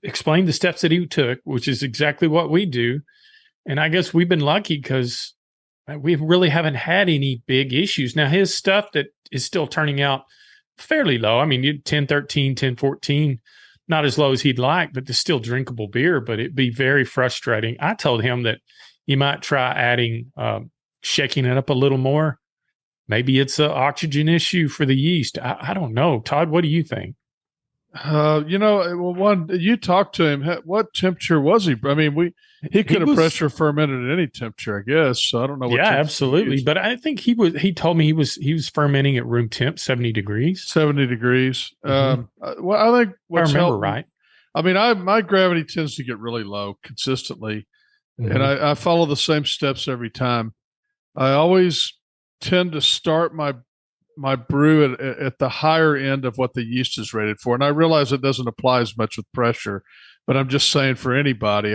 explained the steps that he took, which is exactly what we do. And I guess we've been lucky because we really haven't had any big issues. Now, his stuff that is still turning out fairly low. I mean, 1013, 1014, not as low as he'd like, but it's still drinkable beer, but it'd be very frustrating. I told him that he might try adding, shaking it up a little more. Maybe it's an oxygen issue for the yeast. I don't know. Todd, what do you think? You talked to him. What temperature was he? I mean, he could have pressure fermented at any temperature, I guess. So I don't know. Yeah, absolutely. But I think he told me he was fermenting at room temp, 70 degrees. 70 degrees. Mm-hmm. Well, I think I remember right. I mean, my gravity tends to get really low consistently, and I follow the same steps every time. I always tend to start my brew at the higher end of what the yeast is rated for. And I realize it doesn't apply as much with pressure, but I'm just saying for anybody,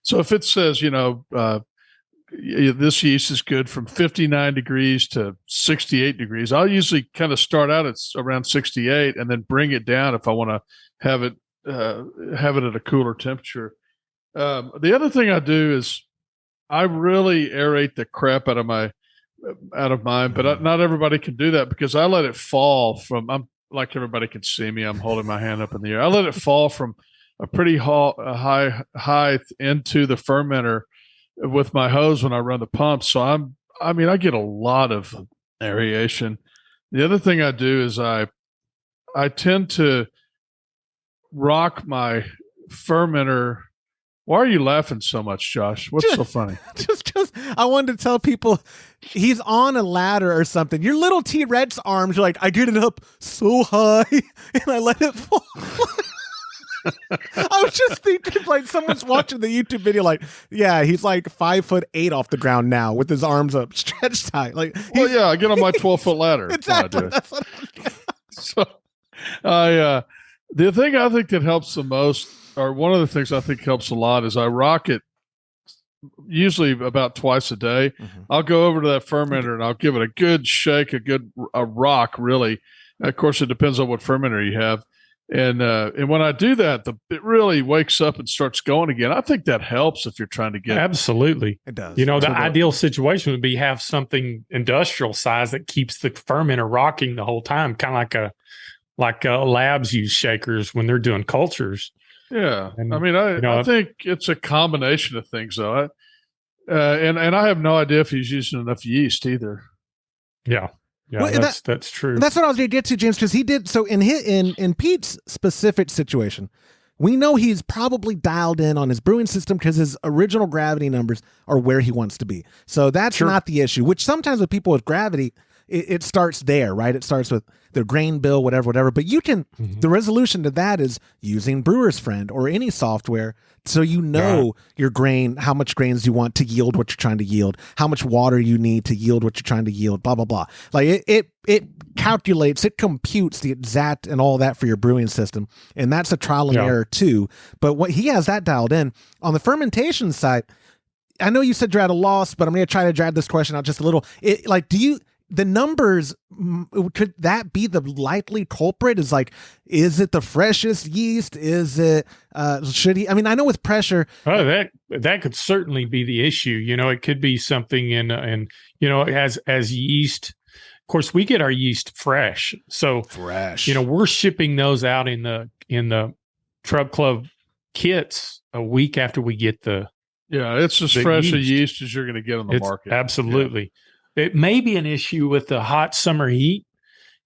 so if it says, this yeast is good from 59 degrees to 68 degrees, I'll usually kind of start out at around 68 and then bring it down if I want to have it at a cooler temperature. The other thing I do is I really aerate the crap out of mine, but not everybody can do that because I let it fall from, I'm like everybody can see me, I'm holding my hand up in the air. I let it fall from a pretty high height into the fermenter with my hose when I run the pump. So I get a lot of aeration. The other thing I do is I tend to rock my fermenter. Why are you laughing so much, Josh? What's so funny? Just I wanted to tell people he's on a ladder or something. Your little T-Rex arms, you're like, I get it up so high and I let it fall. I was just thinking like someone's watching the YouTube video like, yeah, he's like 5'8" off the ground now with his arms up stretched high. Like, well, yeah, I get on my 12-foot ladder. Exactly. So the thing I think that helps the most, or one of the things I think helps a lot, is I rock it usually about twice a day. Mm-hmm. I'll go over to that fermenter and I'll give it a good shake, a rock, really. Of course, it depends on what fermenter you have. And when I do that, it really wakes up and starts going again. I think that helps if you're trying to get absolutely. It does. The ideal situation would be have something industrial size that keeps the fermenter rocking the whole time, kind of like labs use shakers when they're doing cultures. Yeah. And, I mean, I think it's a combination of things, though. And I have no idea if he's using enough yeast either. Yeah. Yeah, Well, that's true. And that's what I was going to get to, James, because he did. So in Pete's specific situation, we know he's probably dialed in on his brewing system because his original gravity numbers are where he wants to be. So that's not the issue, which sometimes with people with gravity, it starts there, right? It starts with their grain bill, whatever. But you can, the resolution to that is using Brewer's Friend or any software so you know your grain, how much grains you want to yield what you're trying to yield, how much water you need to yield what you're trying to yield, blah, blah, blah. Like it calculates, it computes the exact and all that for your brewing system. And that's a trial and error too. But what he has that dialed in. On the fermentation side, I know you said you're at a loss, but I'm going to try to drag this question out just a little. The numbers, could that be the likely culprit? Is it the freshest yeast? Is it, should he, I mean, I know with pressure. Oh, that could certainly be the issue. It could be something as yeast. Of course, we get our yeast fresh. So we're shipping those out in the Trub Club kits a week after we get it's as fresh a yeast as you're going to get on the market. Absolutely. Yeah. It may be an issue with the hot summer heat.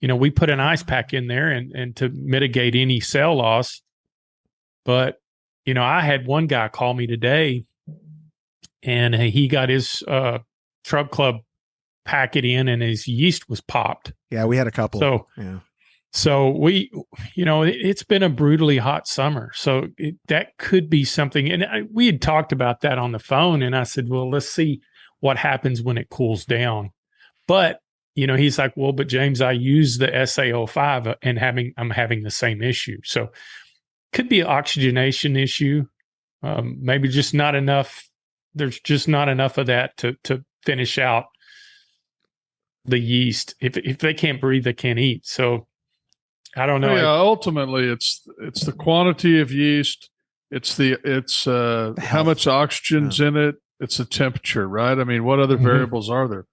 We put an ice pack in there and to mitigate any cell loss. But, I had one guy call me today and he got his Trub Club packet in and his yeast was popped. Yeah, we had a couple. So we, it's been a brutally hot summer. So that could be something. And we had talked about that on the phone. And I said, well, let's see what happens when it cools down. But, he's like, well, but James, I use the SA05 and I'm having the same issue. So could be an oxygenation issue. Maybe just not enough. There's just not enough of that to finish out the yeast. If they can't breathe, they can't eat. So I don't know. Yeah, ultimately it's the quantity of yeast. It's how much oxygen's in it. It's the temperature, right? I mean, what other variables are there?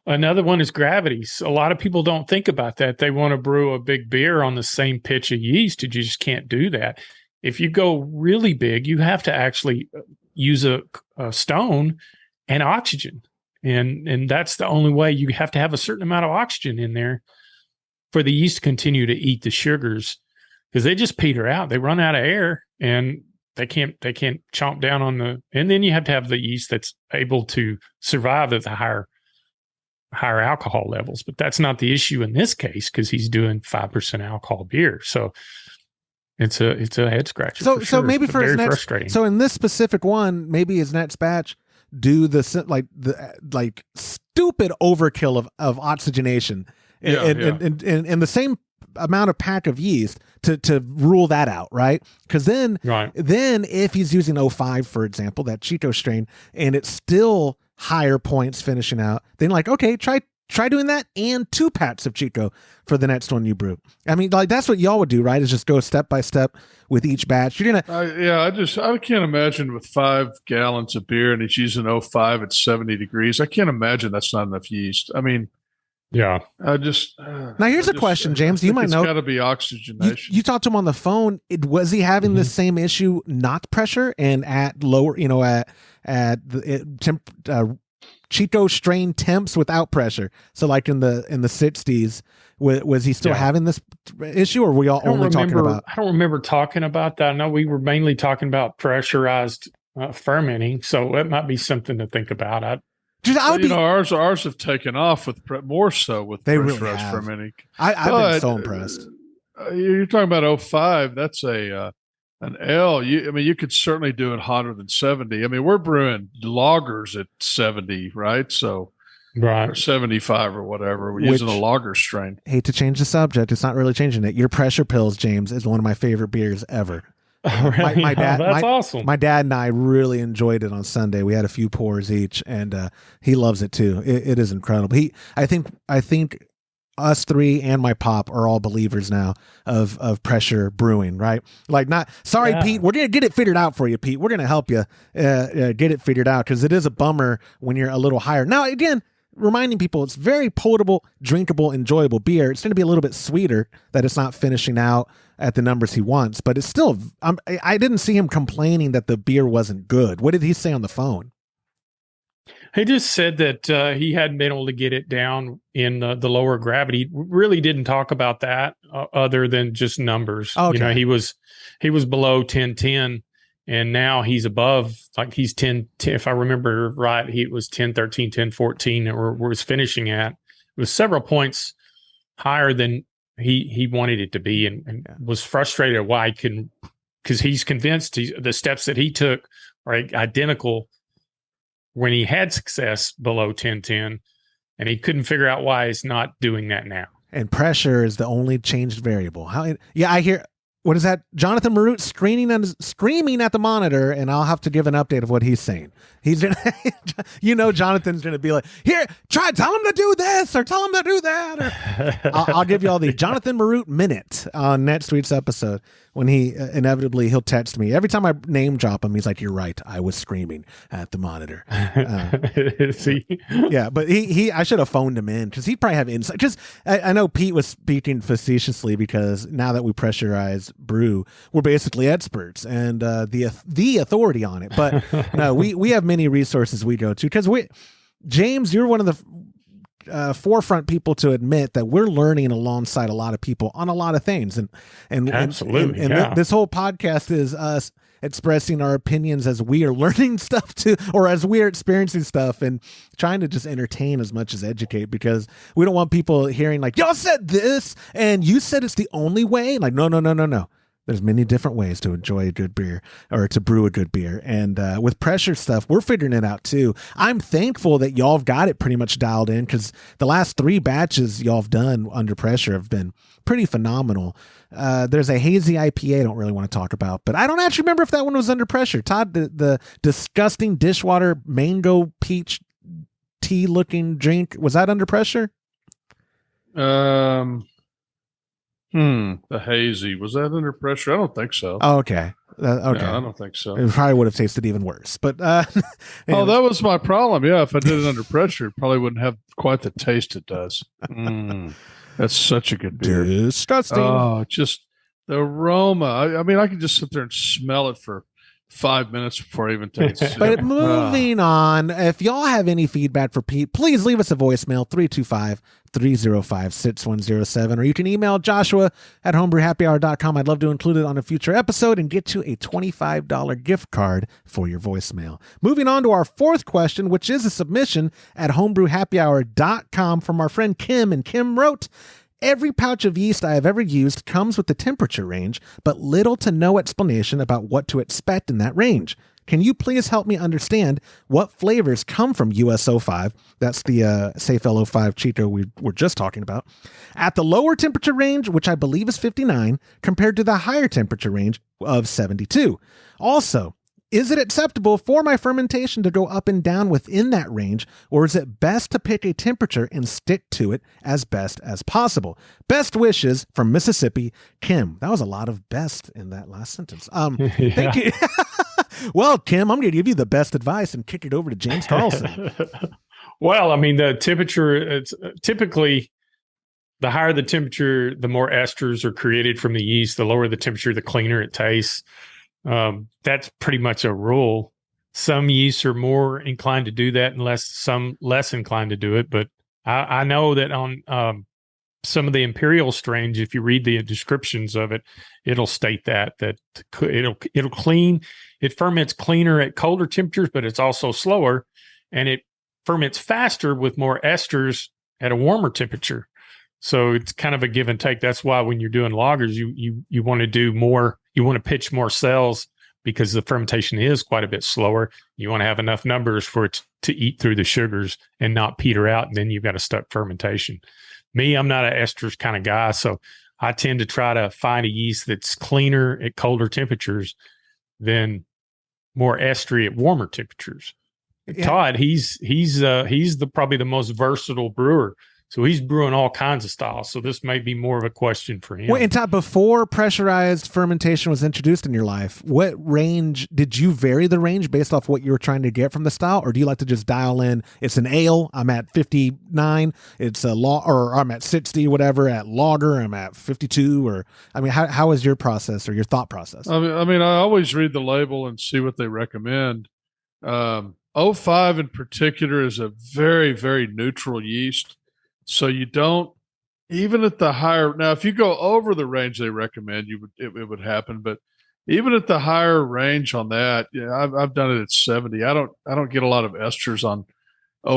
Another one is gravity. So a lot of people don't think about that. They want to brew a big beer on the same pitch of yeast. You just can't do that. If you go really big, you have to actually use a stone and oxygen. And that's the only way. You have to have a certain amount of oxygen in there for the yeast to continue to eat the sugars, because they just peter out. They run out of air and they can't chomp down on and then you have to have the yeast that's able to survive at the higher alcohol levels. But that's not the issue in this case, because he's doing 5% alcohol beer. So it's a head scratcher. So maybe for his next, frustrating. So in this specific one, maybe his next batch do the stupid overkill of oxygenation and the same amount of pack of yeast to rule that out, right? Because then if he's using 05, for example, that Chico strain, and it's still higher points finishing out, then okay, try doing that and 2 packs of Chico for the next one you brew. I mean, that's what y'all would do, right? Is just go step by step with each batch. You're gonna I can't imagine with 5 gallons of beer and he's using 05 at 70 degrees. I can't imagine that's not enough yeast. I mean, yeah. Now here's a question, James. You might know. It's got to be oxygenation. You talked to him on the phone. Was he having the same issue, not pressure, and at lower, at the Chico strain temps without pressure? So in the 60s, was he still having this issue, or were we all only talking about? I don't remember talking about that. I know we were mainly talking about pressurized fermenting. So that might be something to think about. Ours have taken off with more so with pressurized really have. Fermenting. I've been so impressed. You're talking about 05. That's an L. You could certainly do it hotter than 70. I mean, we're brewing lagers at 70, right? So, or 75 or whatever. We're using a lager strain. Hate to change the subject. It's not really changing it. Your Pressure Pills, James, is one of my favorite beers ever. Really? My dad, that's awesome. My dad and I really enjoyed it on Sunday. We had a few pours each, and he loves it too. It is incredible. I think us 3 and my pop are all believers now of pressure brewing, right? Pete, we're gonna get it figured out for you, Pete. We're gonna help you get it figured out, because it is a bummer when you're a little higher. Now, again, reminding people it's very potable, drinkable, enjoyable beer. It's going to be a little bit sweeter, that it's not finishing out at the numbers he wants, but it's still, I didn't see him complaining that the beer wasn't good. What did he say on the phone? He just said that he hadn't been able to get it down in the lower gravity. Really didn't talk about that other than just numbers. Okay. He was below 1010, and now he's above, like he's 10, if I remember right, he was 1013, 1014, or was finishing at. It was several points higher than he wanted it to be, and was frustrated why he couldn't, because he's convinced the steps that he took are identical when he had success below 1010, and he couldn't figure out why he's not doing that now. And pressure is the only changed variable. I hear, what is that? Jonathan Marut screaming at the monitor, and I'll have to give an update of what he's saying. He's gonna, Jonathan's going to be like, here, tell him to do this or tell him to do that. Or I'll give you all the Jonathan Marut minute on next week's episode, when he inevitably he'll text me. Every time I name drop him, he's like, you're right, I was screaming at the monitor. See? Yeah, but I should have phoned him in, because he'd probably have insight. Because I know Pete was speaking facetiously, because now that we pressurize brew, we're basically experts and the authority on it. But no, we have many resources we go to, because James, you're one of the forefront people to admit that we're learning alongside a lot of people on a lot of things, and absolutely, and this whole podcast is us expressing our opinions as we are learning stuff too, or as we are experiencing stuff, and trying to just entertain as much as educate, because we don't want people hearing like, y'all said this and you said it's the only way. Like, no. There's many different ways to enjoy a good beer, or to brew a good beer. And with pressure stuff, we're figuring it out too. I'm thankful that y'all have got it pretty much dialed in, because the last 3 batches y'all have done under pressure have been pretty phenomenal. There's a hazy IPA I don't really want to talk about, but I don't actually remember if that one was under pressure. Todd, the disgusting dishwater mango peach tea looking drink, was that under pressure? The hazy, was that under pressure? I don't think so. Oh, okay. Okay. No, I don't think so. It probably would have tasted even worse, but that was my problem. Yeah, if I did it under pressure, it probably wouldn't have quite the taste it does. That's such a good beer. Disgusting. Oh, just the aroma. I mean, I can just sit there and smell it for 5 minutes before I even taste it. But moving on, if y'all have any feedback for Pete, please leave us a voicemail, 325-305-6107, or you can email Joshua at homebrewhappyhour.com. I'd love to include it on a future episode and get you a $25 gift card for your voicemail. Moving on to our 4th question, which is a submission at homebrewhappyhour.com from our friend Kim, and Kim wrote, every pouch of yeast I have ever used comes with the temperature range, but little to no explanation about what to expect in that range. Can you please help me understand what flavors come from US-05, that's the Safe L05 Chico we were just talking about, at the lower temperature range, which I believe is 59, compared to the higher temperature range of 72? Also, is it acceptable for my fermentation to go up and down within that range, or is it best to pick a temperature and stick to it as best as possible? Best wishes from Mississippi, Kim. That was a lot of best in that last sentence. Thank you. Well, Kim, I'm going to give you the best advice and kick it over to James Carlson. Well, I mean, the temperature, it's typically the higher the temperature, the more esters are created from the yeast. The lower the temperature, the cleaner it tastes. That's pretty much a rule. Some yeasts are more inclined to do that, and some less inclined to do it. But I know that on some of the imperial strains, if you read the descriptions of it, it'll state that it'll clean. It ferments cleaner at colder temperatures, but it's also slower, and it ferments faster with more esters at a warmer temperature. So it's kind of a give and take. That's why when you're doing lagers, you want to do more. You want to pitch more cells, because the fermentation is quite a bit slower. You want to have enough numbers for it to eat through the sugars and not peter out, and then you've got a stuck fermentation. Me, I'm not an esters kind of guy, so I tend to try to find a yeast that's cleaner at colder temperatures than more estery at warmer temperatures. Yeah. Todd, he's probably the most versatile brewer. So he's brewing all kinds of styles. So this may be more of a question for him. Well, and Todd, before pressurized fermentation was introduced in your life, what range did you vary the range based off what you were trying to get from the style, or do you like to just dial in? It's an ale. I'm at 59. It's a or I'm at 60, whatever. At lager, I'm at 52. Or I mean, how is your process or your thought process? I mean, I always read the label and see what they recommend. 05 in particular is a very, very neutral yeast. So you don't, even at the higher, now if you go over the range they recommend, it would happen. But even at the higher range on that, I've done it at 70. I don't get a lot of esters on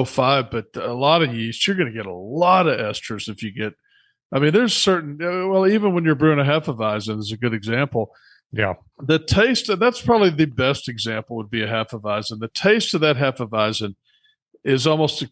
05, but a lot of yeast, you're going to get a lot of esters if you get, I mean, there's certain, well, even when you're brewing a Hefeweizen is a good example. Yeah. The taste, that's probably the best example would be a Hefeweizen. The taste of that Hefeweizen is almost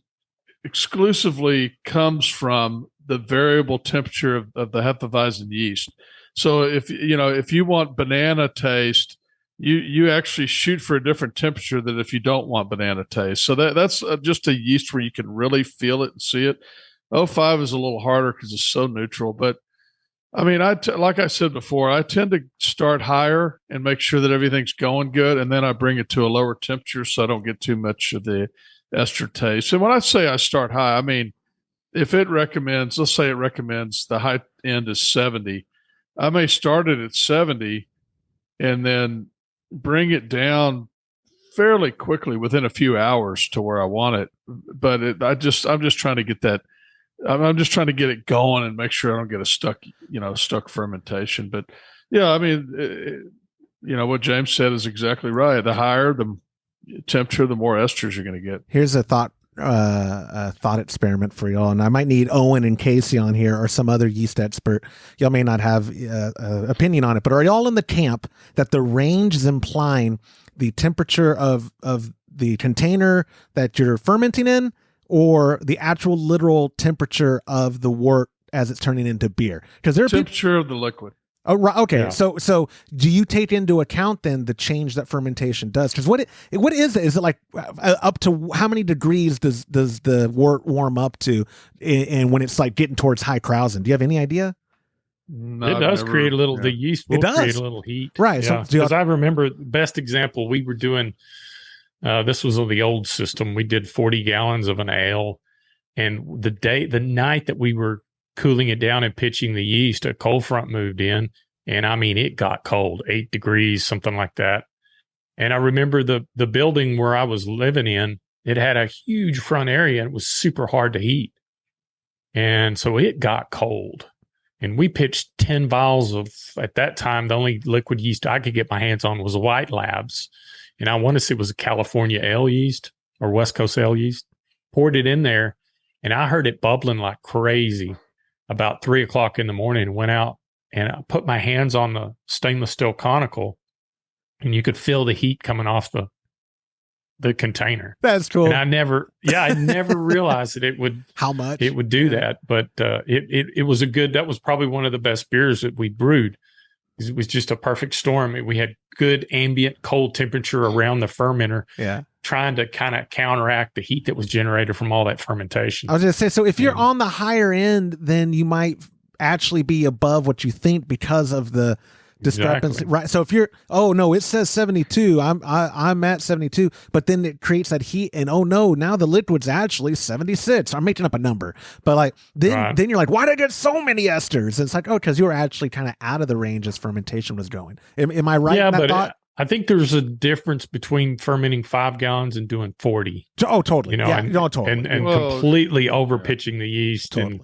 exclusively comes from the variable temperature of the Hefeweizen yeast. So if you want banana taste, you actually shoot for a different temperature than if you don't want banana taste. So that's just a yeast where you can really feel it and see it. 05 is a little harder because it's so neutral. But I mean, like I said before, I tend to start higher and make sure that everything's going good, and then I bring it to a lower temperature so I don't get too much of the ester taste. And when I say I start high, I mean, if it recommends, let's say it recommends the high end is 70, I may start it at 70 and then bring it down fairly quickly within a few hours to where I want it. But I'm just trying to get that. I'm just trying to get it going and make sure I don't get a stuck fermentation. But yeah, I mean, what James said is exactly right. The higher the temperature, the more esters you're going to get. Here's a thought experiment for y'all, and I might need Owen and Casey on here or some other yeast expert. Y'all may not have opinion on it, but are y'all in the camp that the range is implying the temperature of the container that you're fermenting in, or the actual literal temperature of the wort as it's turning into beer? Because there are temperature of the liquid. Oh, right. Okay. Yeah. So do you take into account then the change that fermentation does? Because what is it? Is it like up to how many degrees does the wort warm up to, and when it's like getting towards high Krausen? Do you have any idea? No, it does create a little. Yeah. The yeast will create a little heat, right? Yeah. So because I remember the best example we were doing. This was on the old system. We did 40 gallons of an ale, and the night that we were cooling it down and pitching the yeast, a cold front moved in, and I mean, it got cold, 8 degrees, something like that. And I remember the building where I was living in, it had a huge front area and it was super hard to heat. And so it got cold, and we pitched 10 vials of, at that time, the only liquid yeast I could get my hands on was White Labs. And I want to say it was a California ale yeast or West Coast ale yeast. Poured it in there, and I heard it bubbling like crazy about 3 o'clock in the morning. Went out and I put my hands on the stainless steel conical, and you could feel the heat coming off the container. That's cool. And I never realized that it would how much it would do that. But it was that was probably one of the best beers that we brewed. It was just a perfect storm. We had good ambient cold temperature around the fermenter, trying to kind of counteract the heat that was generated from all that fermentation. I was going to say, so if you're on the higher end, then you might actually be above what you think because of the discrepancy, right? So if you're, oh no, it says 72, I'm at 72, but then it creates that heat, and oh no, now the liquid's actually 76. I'm making up a number, but like then you're like, why did I get so many esters? And it's like, oh, because you were actually kind of out of the range as fermentation was going. Am I right? Yeah, in that but thought? I think there's a difference between fermenting 5 gallons and doing 40. Oh, totally. Totally. And completely over pitching the yeast. Totally.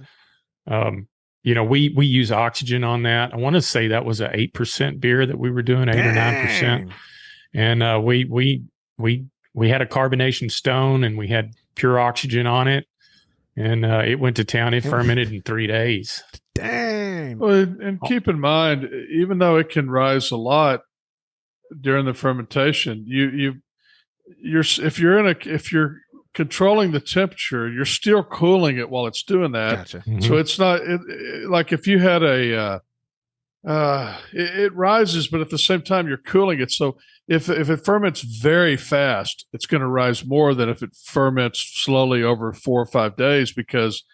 And we use oxygen on that. I want to say that was an 8% beer that we were doing, 8 or 9%. And we had a carbonation stone, and we had pure oxygen on it, and it went to town. It fermented in 3 days. Dang. Well, and keep in mind, even though it can rise a lot during the fermentation, if you're controlling the temperature, you're still cooling it while it's doing that. Gotcha. Mm-hmm. So it's not like if you had it rises, but at the same time you're cooling it. So if it ferments very fast, it's going to rise more than if it ferments slowly over 4 or 5 days, because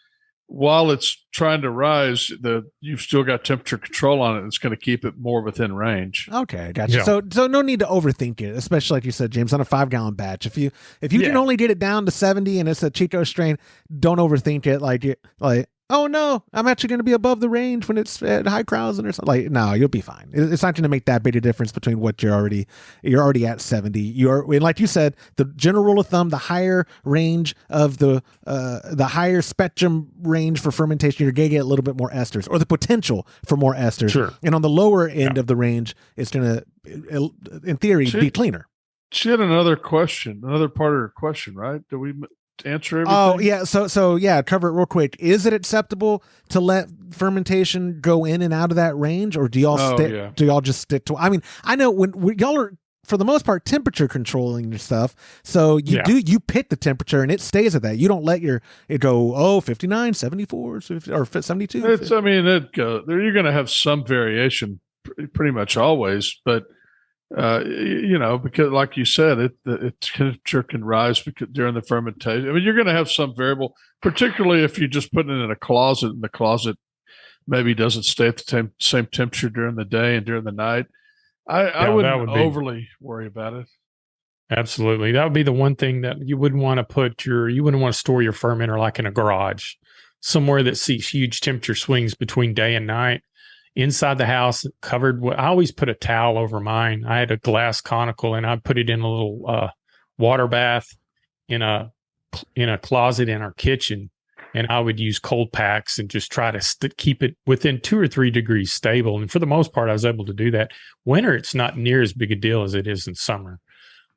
while it's trying to rise, you've still got temperature control on it. It's going to keep it more within range. Okay, gotcha. Yeah. So no need to overthink it, especially like you said, James, on a 5-gallon batch. If you can only get it down to 70 and it's a Chico strain, don't overthink it. Like, oh no, I'm actually going to be above the range when it's at high Krausen or something. Like, no, you'll be fine. It's not going to make that big a difference between what you're already at 70. And like you said, the general rule of thumb, the higher range of the higher spectrum range for fermentation, you're going to get a little bit more esters, or the potential for more esters. Sure. And on the lower end of the range, it's going to, in theory, be cleaner. She had another question, another part of her question, right? Did we answer everything? Oh yeah, so yeah, cover it real quick. Is it acceptable to let fermentation go in and out of that range, or do y'all do y'all just stick to? I mean, I know when y'all are, for the most part, temperature controlling your stuff, so you pick the temperature and it stays at that. You don't let it go 59, 74, or 72. You're going to have some variation, pretty much always, but. Because like you said, the temperature can rise during the fermentation. I mean, you're going to have some variable, particularly if you just put it in a closet and the closet maybe doesn't stay at the same temperature during the day and during the night. I wouldn't overly worry about it. Absolutely. That would be the one thing that you wouldn't want to store your fermenter like in a garage, somewhere that sees huge temperature swings between day and night. Inside the house, covered. I always put a towel over mine. I had a glass conical, and I put it in a little water bath in a closet in our kitchen. And I would use cold packs and just try to keep it within 2 or 3 degrees stable. And for the most part, I was able to do that. Winter, it's not near as big a deal as it is in summer.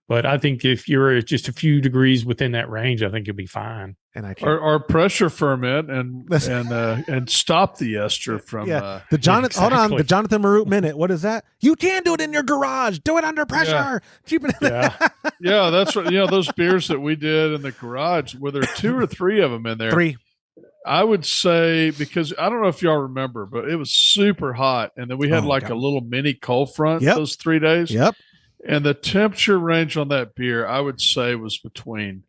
But I think if you're just a few degrees within that range, I think you'll be fine. And or pressure ferment and stop the ester from the Jonathan. Hold on, the Jonathan Marut minute. What is that? You can do it in your garage. Do it under pressure. Keep it. Yeah, that's what those beers that we did in the garage. Were there 2 or 3 of them in there? 3. I would say, because I don't know if y'all remember, but it was super hot, and then we had a little mini cold front those 3 days. Yep. And the temperature range on that beer, I would say, was between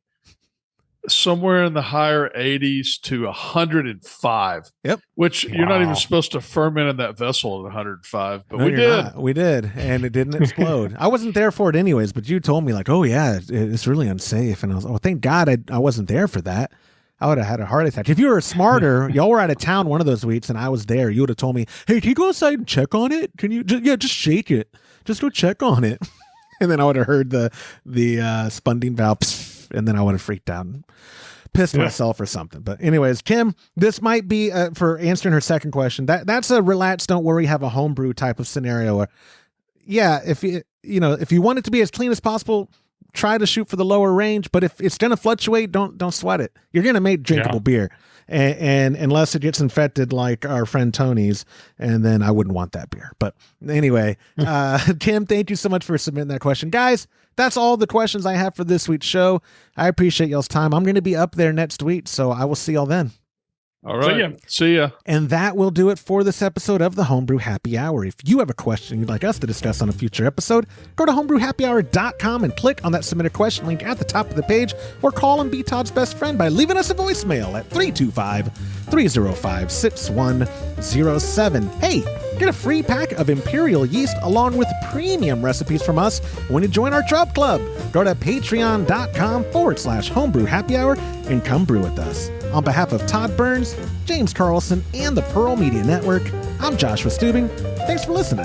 somewhere in the higher 80s to 105. Yep. Which you're not even supposed to ferment in that vessel at 105, but no, we did. Not. We did, and it didn't explode. I wasn't there for it anyways, but you told me like, oh yeah, it's really unsafe, and I was, thank God I wasn't there for that. I would have had a heart attack. If you were smarter, y'all were out of town one of those weeks, and I was there, you would have told me, hey, can you go outside and check on it? Can you? Just shake it. Just go check on it. And then I would have heard the spunding valve, and then I would have freaked out and pissed myself or something. But anyways, Kim, this might be for answering her second question. That's a relax, don't worry, have a homebrew type of scenario. Where, if you want it to be as clean as possible, try to shoot for the lower range. But if it's going to fluctuate, don't sweat it. You're going to make drinkable beer. And unless it gets infected like our friend Tony's, and then I wouldn't want that beer. But anyway, Kim, thank you so much for submitting that question. Guys, that's all the questions I have for this week's show. I appreciate y'all's time. I'm going to be up there next week, so I will see y'all then. All right. See ya. And that will do it for this episode of the Homebrew Happy Hour. If you have a question you'd like us to discuss on a future episode, go to homebrewhappyhour.com and click on that submit a question link at the top of the page, or call and be Todd's best friend by leaving us a voicemail at 325-305-6107. Hey, get a free pack of Imperial Yeast along with premium recipes from us when you join our Trub Club. Go to patreon.com/homebrew happy hour and come brew with us. On behalf of Todd Burns, James Carlson, and the Pearl Media Network, I'm Joshua Stubing. Thanks for listening.